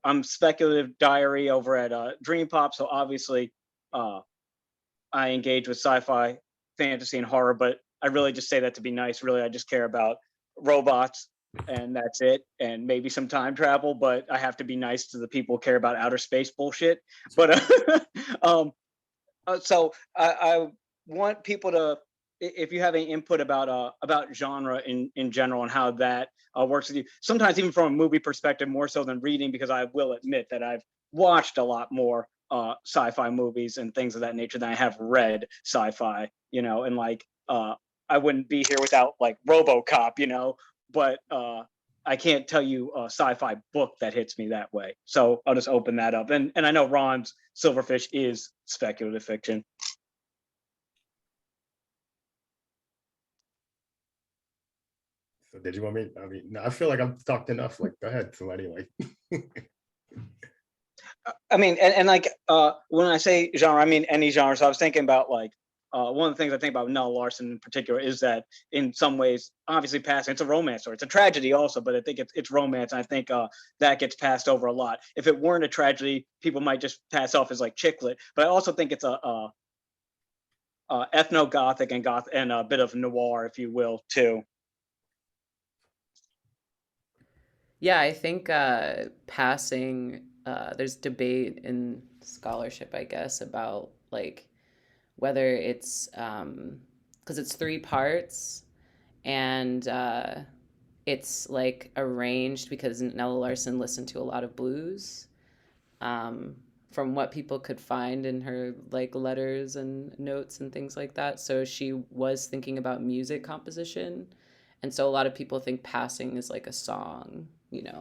I'm speculative diary over at Dream Pop, so obviously I engage with sci-fi, fantasy, and horror, but I really just say that to be nice. Really, I just care about robots, and that's it, and maybe some time travel, but I have to be nice to the people who care about outer space bullshit. But so I want people to, if you have any input about genre in general and how that works with you, sometimes even from a movie perspective, more so than reading, because I will admit that I've watched a lot more sci-fi movies and things of that nature than I have read sci-fi, and like I wouldn't be here without like RoboCop, but I can't tell you a sci-fi book that hits me that way. So I'll just open that up. And I know Ron's Silverfish is speculative fiction. So did you want me? I mean, I feel like I've talked enough. Like, go ahead, somebody. Like, I mean, and like when I say genre, I mean any genre. So I was thinking about like one of the things I think about Nella Larson in particular is that in some ways, obviously, passing, it's a romance story. It's a tragedy also, but I think it's romance. And I think that gets passed over a lot. If it weren't a tragedy, people might just pass off as like chick lit. But I also think it's a ethno-gothic and a bit of noir, if you will, too. Yeah, I think passing, there's debate in scholarship, I guess, about like whether it's because it's three parts, and it's like arranged because Nella Larson listened to a lot of blues, from what people could find in her like letters and notes and things like that. So she was thinking about music composition. And so a lot of people think passing is like a song,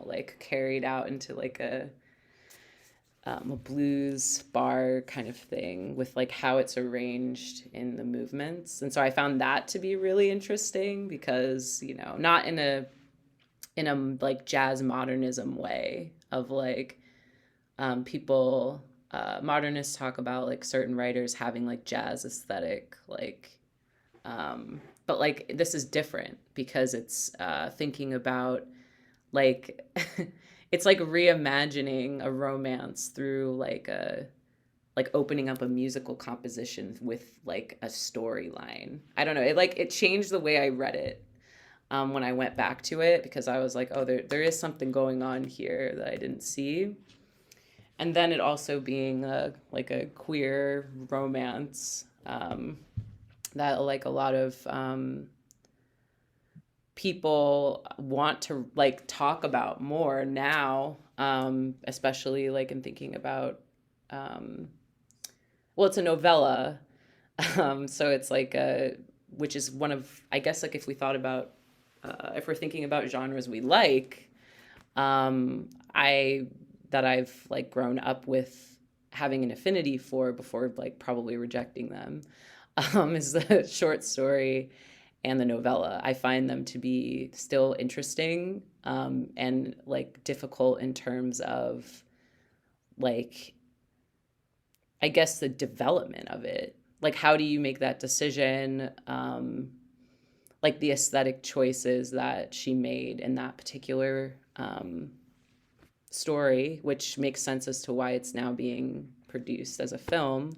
like carried out into like a blues bar kind of thing with like how it's arranged in the movements. And so I found that to be really interesting because, not in a like jazz modernism way of like people modernists talk about like certain writers having like jazz aesthetic, like but like this is different because it's thinking about like it's like reimagining a romance through like opening up a musical composition with like a storyline. I don't know, it changed the way I read it when I went back to it, because I was like, oh, there is something going on here that I didn't see. And then it also being like a queer romance that like a lot of people want to like talk about more now, especially like in thinking about well, it's a novella, so it's like which is one of, I guess, like if we thought about, if we're thinking about genres we like, that I've like grown up with having an affinity for before like probably rejecting them, is the short story and the novella. I find them to be still interesting, and like difficult in terms of like, I guess, the development of it. Like, how do you make that decision? Like the aesthetic choices that she made in that particular story, which makes sense as to why it's now being produced as a film.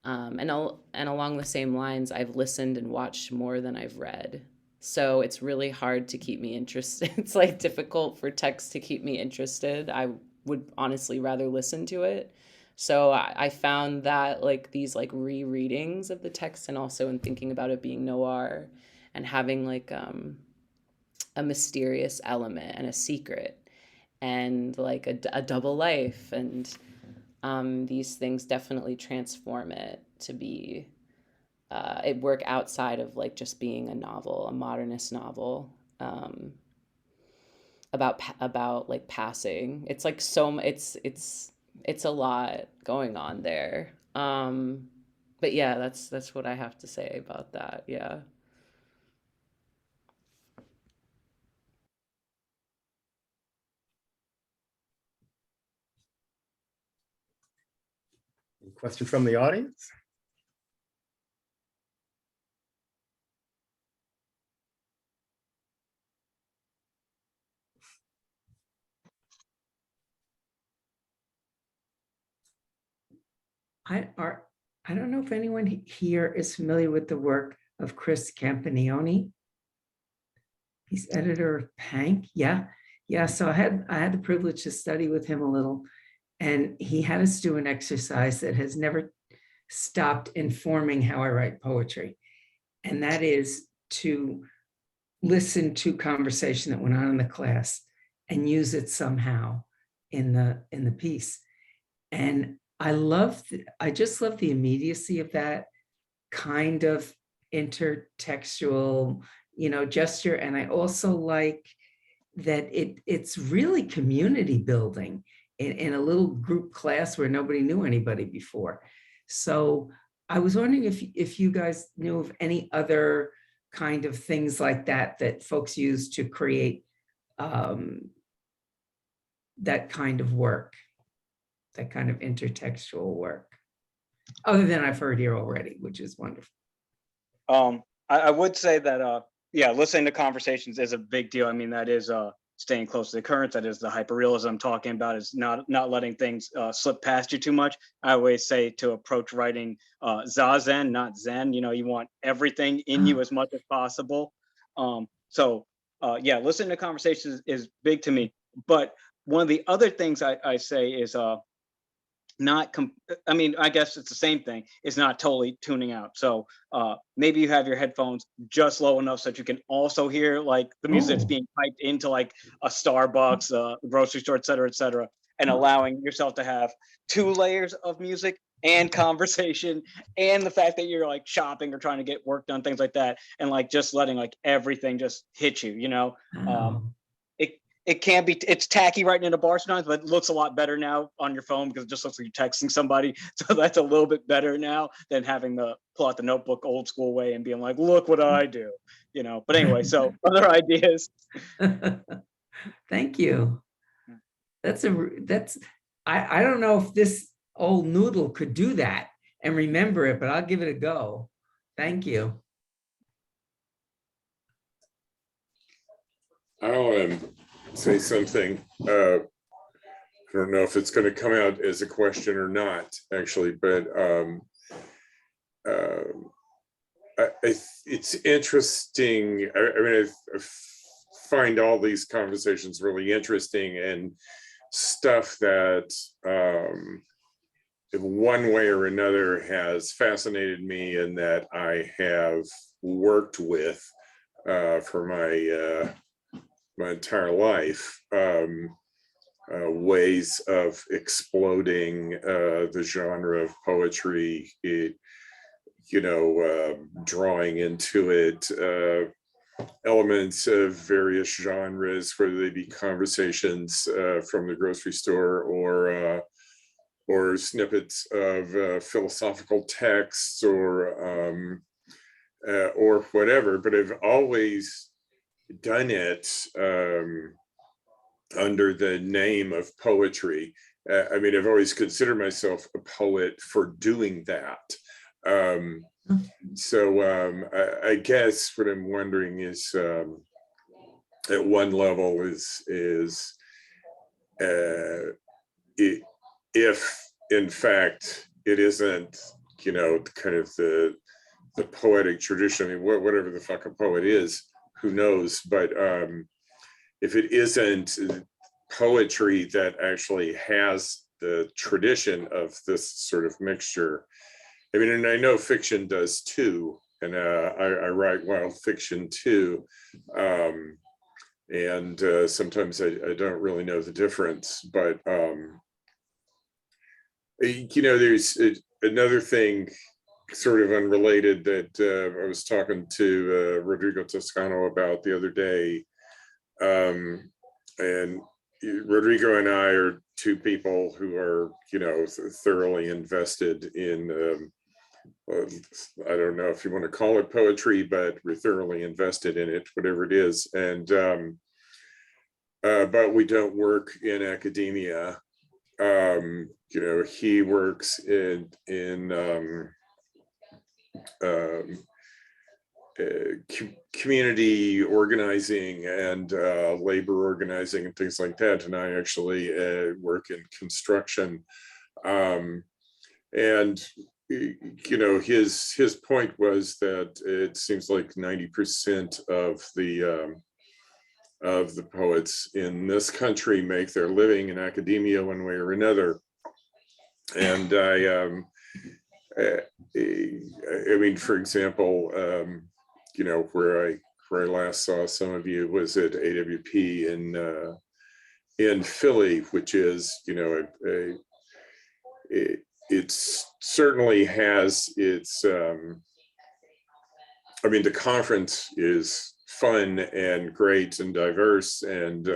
And along the same lines, I've listened and watched more than I've read. So it's really hard to keep me interested. It's like difficult for text to keep me interested. I would honestly rather listen to it. So I found that like these like rereadings of the text, and also in thinking about it being noir and having like a mysterious element and a secret and like a double life, and these things definitely transform it to be it work outside of like just being a novel, a modernist novel, about like passing. It's like it's a lot going on there. But yeah, that's what I have to say about that. Yeah. Question from the audience? I don't know if anyone here is familiar with the work of Chris Campagnoni. He's editor of Pank. Yeah. So I had the privilege to study with him a little, and he had us do an exercise that has never stopped informing how I write poetry. And that is to listen to conversation that went on in the class and use it somehow in the piece. And I just love the immediacy of that kind of intertextual, gesture. And I also like that it's really community building in a little group class where nobody knew anybody before. So I was wondering if you guys knew of any other kind of things like that folks use to create that kind of work, that kind of intertextual work, other than I've heard here already, which is wonderful. I would say that, yeah, listening to conversations is a big deal. I mean, that is staying close to the currents. That is the hyperrealism I'm talking about, is not letting things slip past you too much. I always say to approach writing zazen, not zen. You want everything in you as much as possible. So yeah, listening to conversations is big to me. But one of the other things I say is I mean, I guess it's the same thing, is not totally tuning out. So maybe you have your headphones just low enough so that you can also hear like the music that's being piped into like a Starbucks, a grocery store, et cetera, and allowing yourself to have 2 layers of music and conversation, and the fact that you're like shopping or trying to get work done, things like that, and like just letting like everything just hit you. It can be, it's tacky writing in a bar sometimes, but it looks a lot better now on your phone because it just looks like you're texting somebody. So that's a little bit better now than having to pull out the notebook old school way and being like, look what I do, But anyway, so other ideas. Thank you. I don't know if this old noodle could do that and remember it, but I'll give it a go. Thank you. I'll say something. I don't know if it's going to come out as a question or not, actually, but it's interesting. I mean, I find all these conversations really interesting, and stuff that in one way or another has fascinated me and that I have worked with for my entire life, ways of exploding the genre of poetry drawing into it elements of various genres, whether they be conversations from the grocery store or snippets of philosophical texts or whatever. But I've always done it under the name of poetry. I mean, I've always considered myself a poet for doing that. I guess what I'm wondering is, at one level, is if in fact it isn't, kind of the poetic tradition. I mean, whatever the fuck a poet is, who knows? But if it isn't poetry that actually has the tradition of this sort of mixture. I mean, and I know fiction does too, and I write wild fiction too, and sometimes I don't really know the difference. But there's another thing, sort of unrelated, that I was talking to Rodrigo Toscano about the other day, and Rodrigo and I are two people who are, thoroughly invested in, I don't know if you want to call it poetry, but we're thoroughly invested in it, whatever it is. And, but we don't work in academia. He works in community organizing and labor organizing and things like that, and I actually work in construction. And his point was that it seems like 90% of the poets in this country make their living in academia one way or another. And I mean, for example, where I last saw some of you was at AWP in Philly, which is, it certainly has its, I mean, the conference is fun and great and diverse, and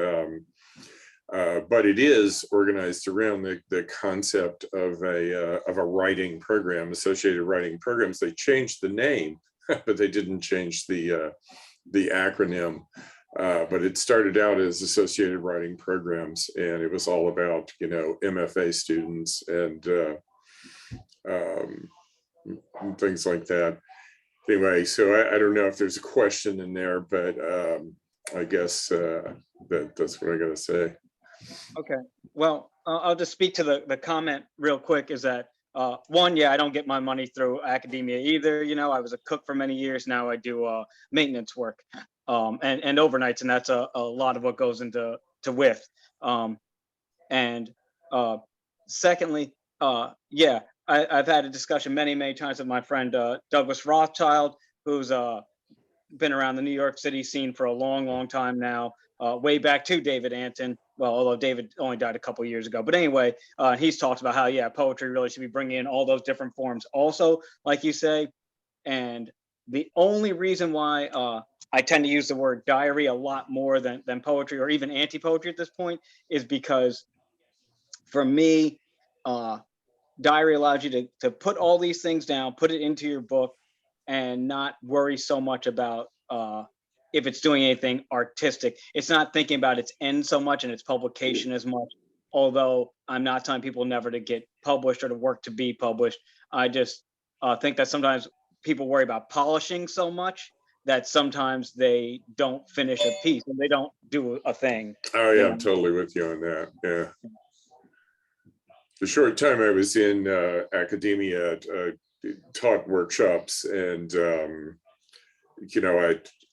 but it is organized around the concept of a writing program, associated writing programs. They changed the name, but they didn't change the acronym. But it started out as associated writing programs, and it was all about, MFA students and things like that. Anyway, so I don't know if there's a question in there, but I guess that's what I gotta say. Okay, well, I'll just speak to the comment real quick, is that one, yeah, I don't get my money through academia either. I was a cook for many years. Now I do maintenance work and overnights, and that's a lot of what goes into WIF. And secondly, yeah, I've had a discussion many times with my friend Douglas Rothschild, who's been around the New York City scene for a long time now, way back to David Anton. Well, although David only died a couple years ago. But anyway, he's talked about how, yeah, poetry really should be bringing in all those different forms also, like you say. And the only reason why I tend to use the word diary a lot more than poetry, or even anti-poetry at this point, is because for me, diary allows you to put all these things down, put it into your book, and not worry so much about if it's doing anything artistic. It's not thinking about its end so much and its publication as much, although I'm not telling people never to get published or to work to be published. I just think that sometimes people worry about polishing so much that sometimes they don't finish a piece and they don't do a thing. Oh yeah, I'm totally with you on that. Yeah. The short time I was in academia, taught workshops, and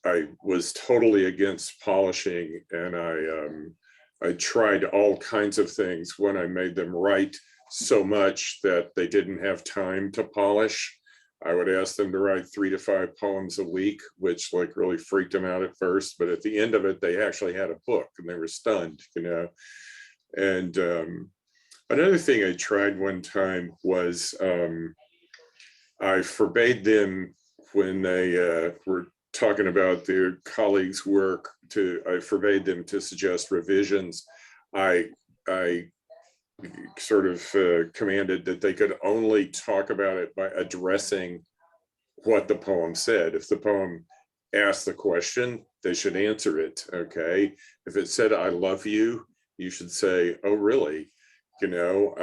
I was totally against polishing, and I tried all kinds of things. When I made them write so much that they didn't have time to polish, I would ask them to write 3 to 5 poems a week, which like really freaked them out at first. But at the end of it, they actually had a book, and they were stunned, And another thing I tried one time was I forbade them when they were talking about their colleagues' work. I forbade them to suggest revisions. I sort of commanded that they could only talk about it by addressing what the poem said. If the poem asked the question, they should answer it. Okay. If it said, "I love you," you should say, "Oh, really?" You know,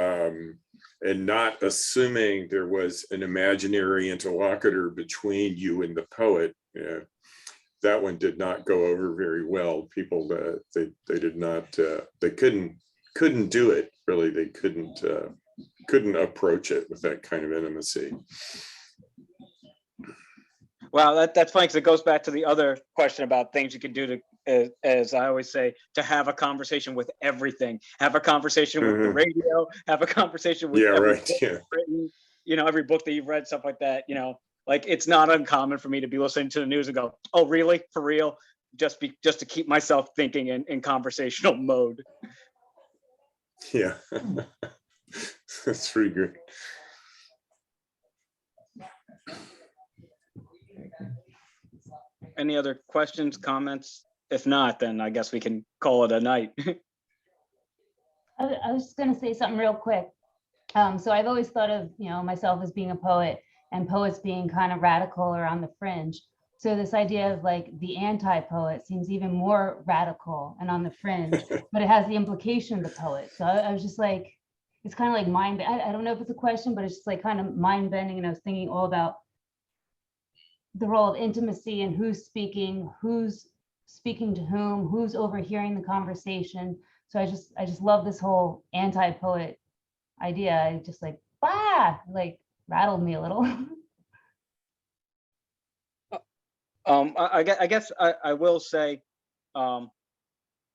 and not assuming there was an imaginary interlocutor between you and the poet. Yeah, that one did not go over very well. People, they did not, they couldn't do it. Really, they couldn't approach it with that kind of intimacy. Wow, that's funny because it goes back to the other question about things you can do to, as I always say, to have a conversation with everything. Have a conversation with the radio. Have a conversation with every book you've written, you know, every book that you've read, stuff like that. You know, like it's not uncommon for me to be listening to the news and go, "Oh, really? For real?" Just to keep myself thinking in conversational mode. Yeah, that's pretty good. Any other questions, comments? If not, then I guess we can call it a night. I was just going to say something real quick. So I've always thought of, you know, myself as being a poet and poets being kind of radical or on the fringe. So this idea of like the anti-poet seems even more radical and on the fringe, but it has the implication of the poet. So I was just like, it's kind of like I don't know if it's a question, but it's just like kind of mind bending. And I was thinking all about the role of intimacy and who's speaking to whom, who's overhearing the conversation. So I just love this whole anti-poet idea. I just like rattled me a little. I guess I will say,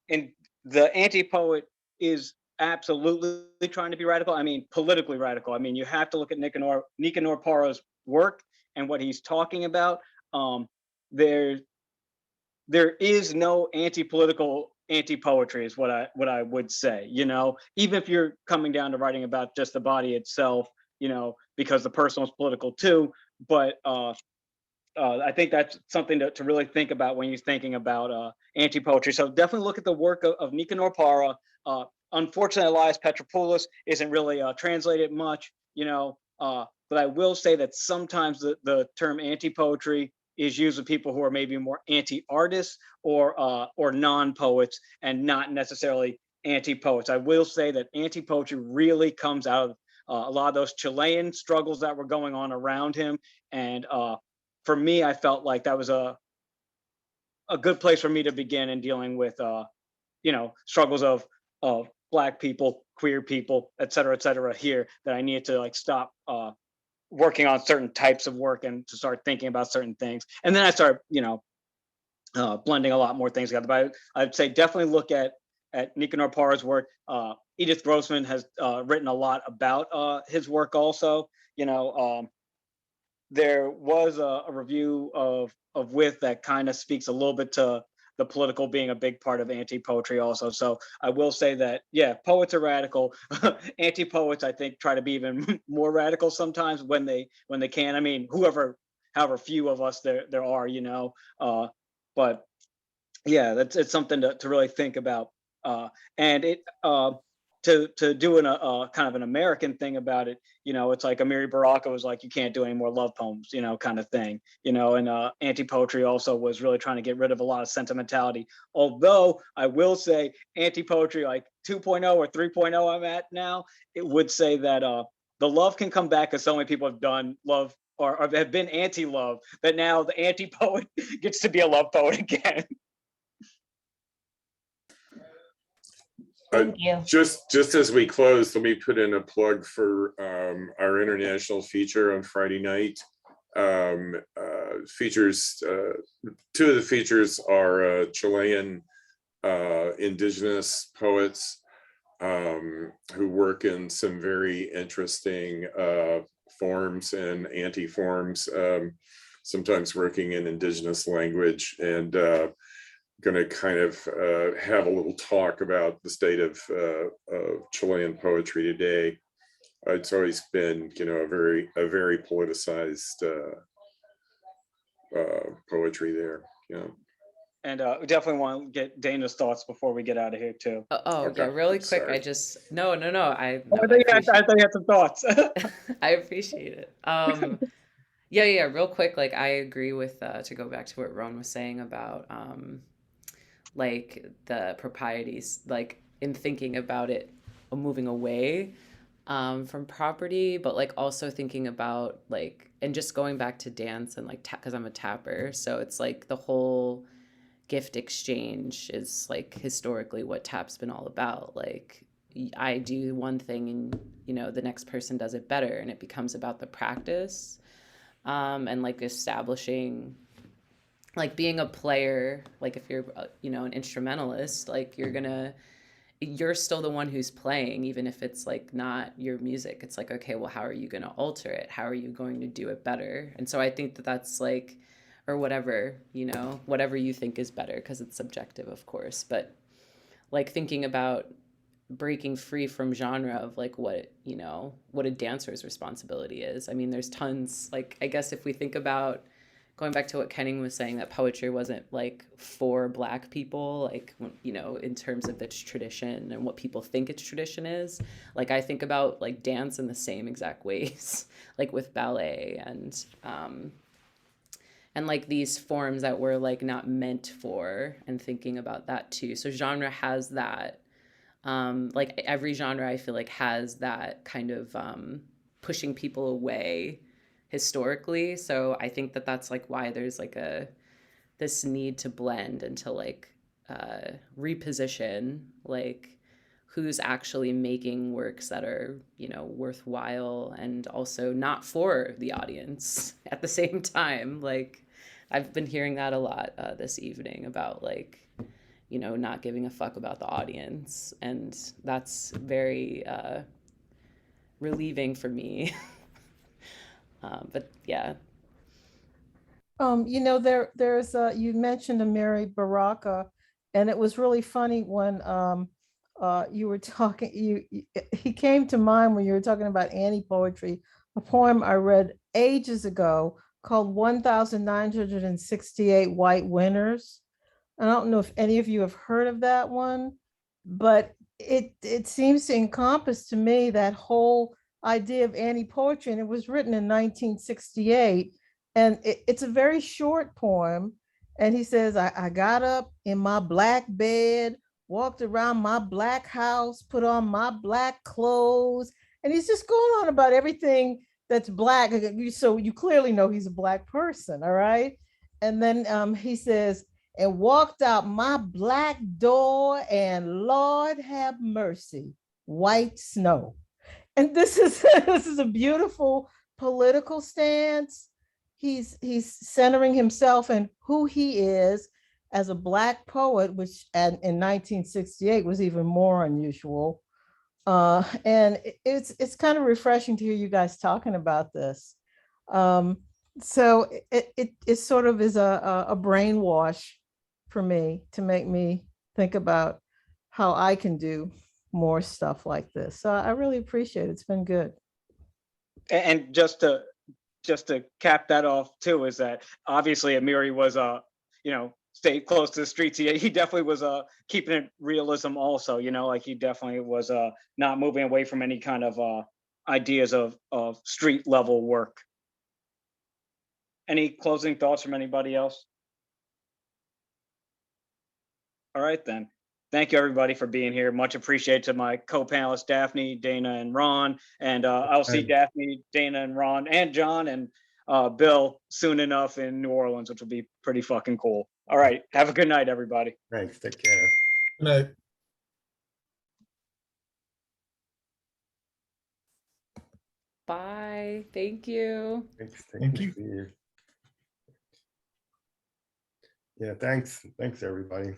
in the anti-poet is absolutely trying to be radical. I mean, politically radical. I mean, you have to look at Nicanor Parra's work and what he's talking about. There is no anti-political anti-poetry is what I would say, you know, even if you're coming down to writing about just the body itself, you know, because the personal is political too. But I think that's something to really think about when you're thinking about anti-poetry. So definitely look at the work of Nicanor Parra. Unfortunately, Elias Petropoulos isn't really translated much, you know, but I will say that sometimes the term anti-poetry is used with people who are maybe more anti-artists or non-poets and not necessarily anti-poets. I will say that anti-poetry really comes out of a lot of those Chilean struggles that were going on around him. And for me, I felt like that was a good place for me to begin in dealing with, you know, struggles of Black people, queer people, et cetera, here, that I needed to like stop working on certain types of work and to start thinking about certain things. And then I started, you know, blending a lot more things together. But I'd say definitely look at Nicanor Parra's work. Edith Grossman has written a lot about his work also. You know, there was a review of With that kind of speaks a little bit to the political being a big part of anti-poetry also. So I will say that, yeah, poets are radical. Anti-poets, I think, try to be even more radical sometimes when they can. I mean, however few of us there are, you know. But yeah, it's something to really think about. And it to do a kind of an American thing about it, you know, it's like Amiri Baraka was like, you can't do any more love poems, you know, kind of thing, you know. And anti-poetry also was really trying to get rid of a lot of sentimentality. Although I will say anti-poetry like 2.0 or 3.0 I'm at now, it would say that the love can come back because so many people have done love or have been anti-love that now the anti-poet gets to be a love poet again. Thank you. Just as we close, let me put in a plug for our international feature on Friday night. Features, two of the features are Chilean indigenous poets who work in some very interesting forms and anti-forms, sometimes working in indigenous language, and going to kind of have a little talk about the state of Chilean poetry today. it's always been, you know, a very politicized poetry there. Yeah. And we definitely want to get Dana's thoughts before we get out of here too. Oh, okay, Okay, really quick. sorry. I just no. I Oh, I thought you had some thoughts. I appreciate it. Yeah, real quick, like I agree with to go back to what Ron was saying about like the proprieties, like in thinking about it, moving away from property, but like also thinking about like, and just going back to dance and like, because I'm a tapper, so it's like the whole gift exchange is like historically what tap's been all about. Like I do one thing and you know the next person does it better, and it becomes about the practice and like establishing, like being a player, like if you're you know an instrumentalist, like you're still the one who's playing, even if it's like not your music. It's like, okay, well, how are you going to alter it? How are you going to do it better? And so I think that that's like, or whatever, you know, whatever you think is better, because it's subjective, of course, but like thinking about breaking free from genre of like what, you know, what a dancer's responsibility is. I mean, there's tons, like, I guess if we think about going back to what Kenning was saying, that poetry wasn't like for Black people, like, you know, in terms of its tradition and what people think its tradition is. Like, I think about like dance in the same exact ways, like with ballet and like these forms that were like not meant for, and thinking about that too. So genre has that, like every genre I feel like has that kind of pushing people away historically. So I think that that's like why there's like this need to blend and to like reposition like who's actually making works that are, you know, worthwhile and also not for the audience at the same time. Like I've been hearing that a lot this evening about like, you know, not giving a fuck about the audience, and that's very relieving for me. But yeah. You know, there's you mentioned Amiri Baraka, and it was really funny when you were talking. He came to mind when you were talking about anti-poetry. A poem I read ages ago called 1968 White Winners. I don't know if any of you have heard of that one, but it seems to encompass to me that whole idea of anti-poetry, and it was written in 1968. And it's a very short poem. And he says, I got up in my black bed, walked around my black house, put on my black clothes. And he's just going on about everything that's black. So you clearly know he's a black person, all right? And then he says, and walked out my black door, and Lord have mercy, white snow. And this is a beautiful political stance. He's centering himself and who he is as a Black poet, which in 1968 was even more unusual. And it's kind of refreshing to hear you guys talking about this. So it sort of is a brainwash for me to make me think about how I can do more stuff like this. So I really appreciate it. It's been good. And just to cap that off too, is that obviously Amiri was you know, stayed close to the streets. He definitely was keeping it realism also, you know, like he definitely was not moving away from any kind of ideas of street level work. Any closing thoughts from anybody else? All right then. Thank you everybody for being here. Much appreciated to my co-panelists, Daphne, Dana, and Ron. And I'll see Daphne, Dana, and Ron, and John, and Bill soon enough in New Orleans, which will be pretty fucking cool. All right. Have a good night, everybody. Thanks. Take care. Good night. Bye. Thank you. Thanks. Thank you. See you. Yeah, thanks. Thanks, everybody.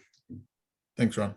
Thanks, Ron.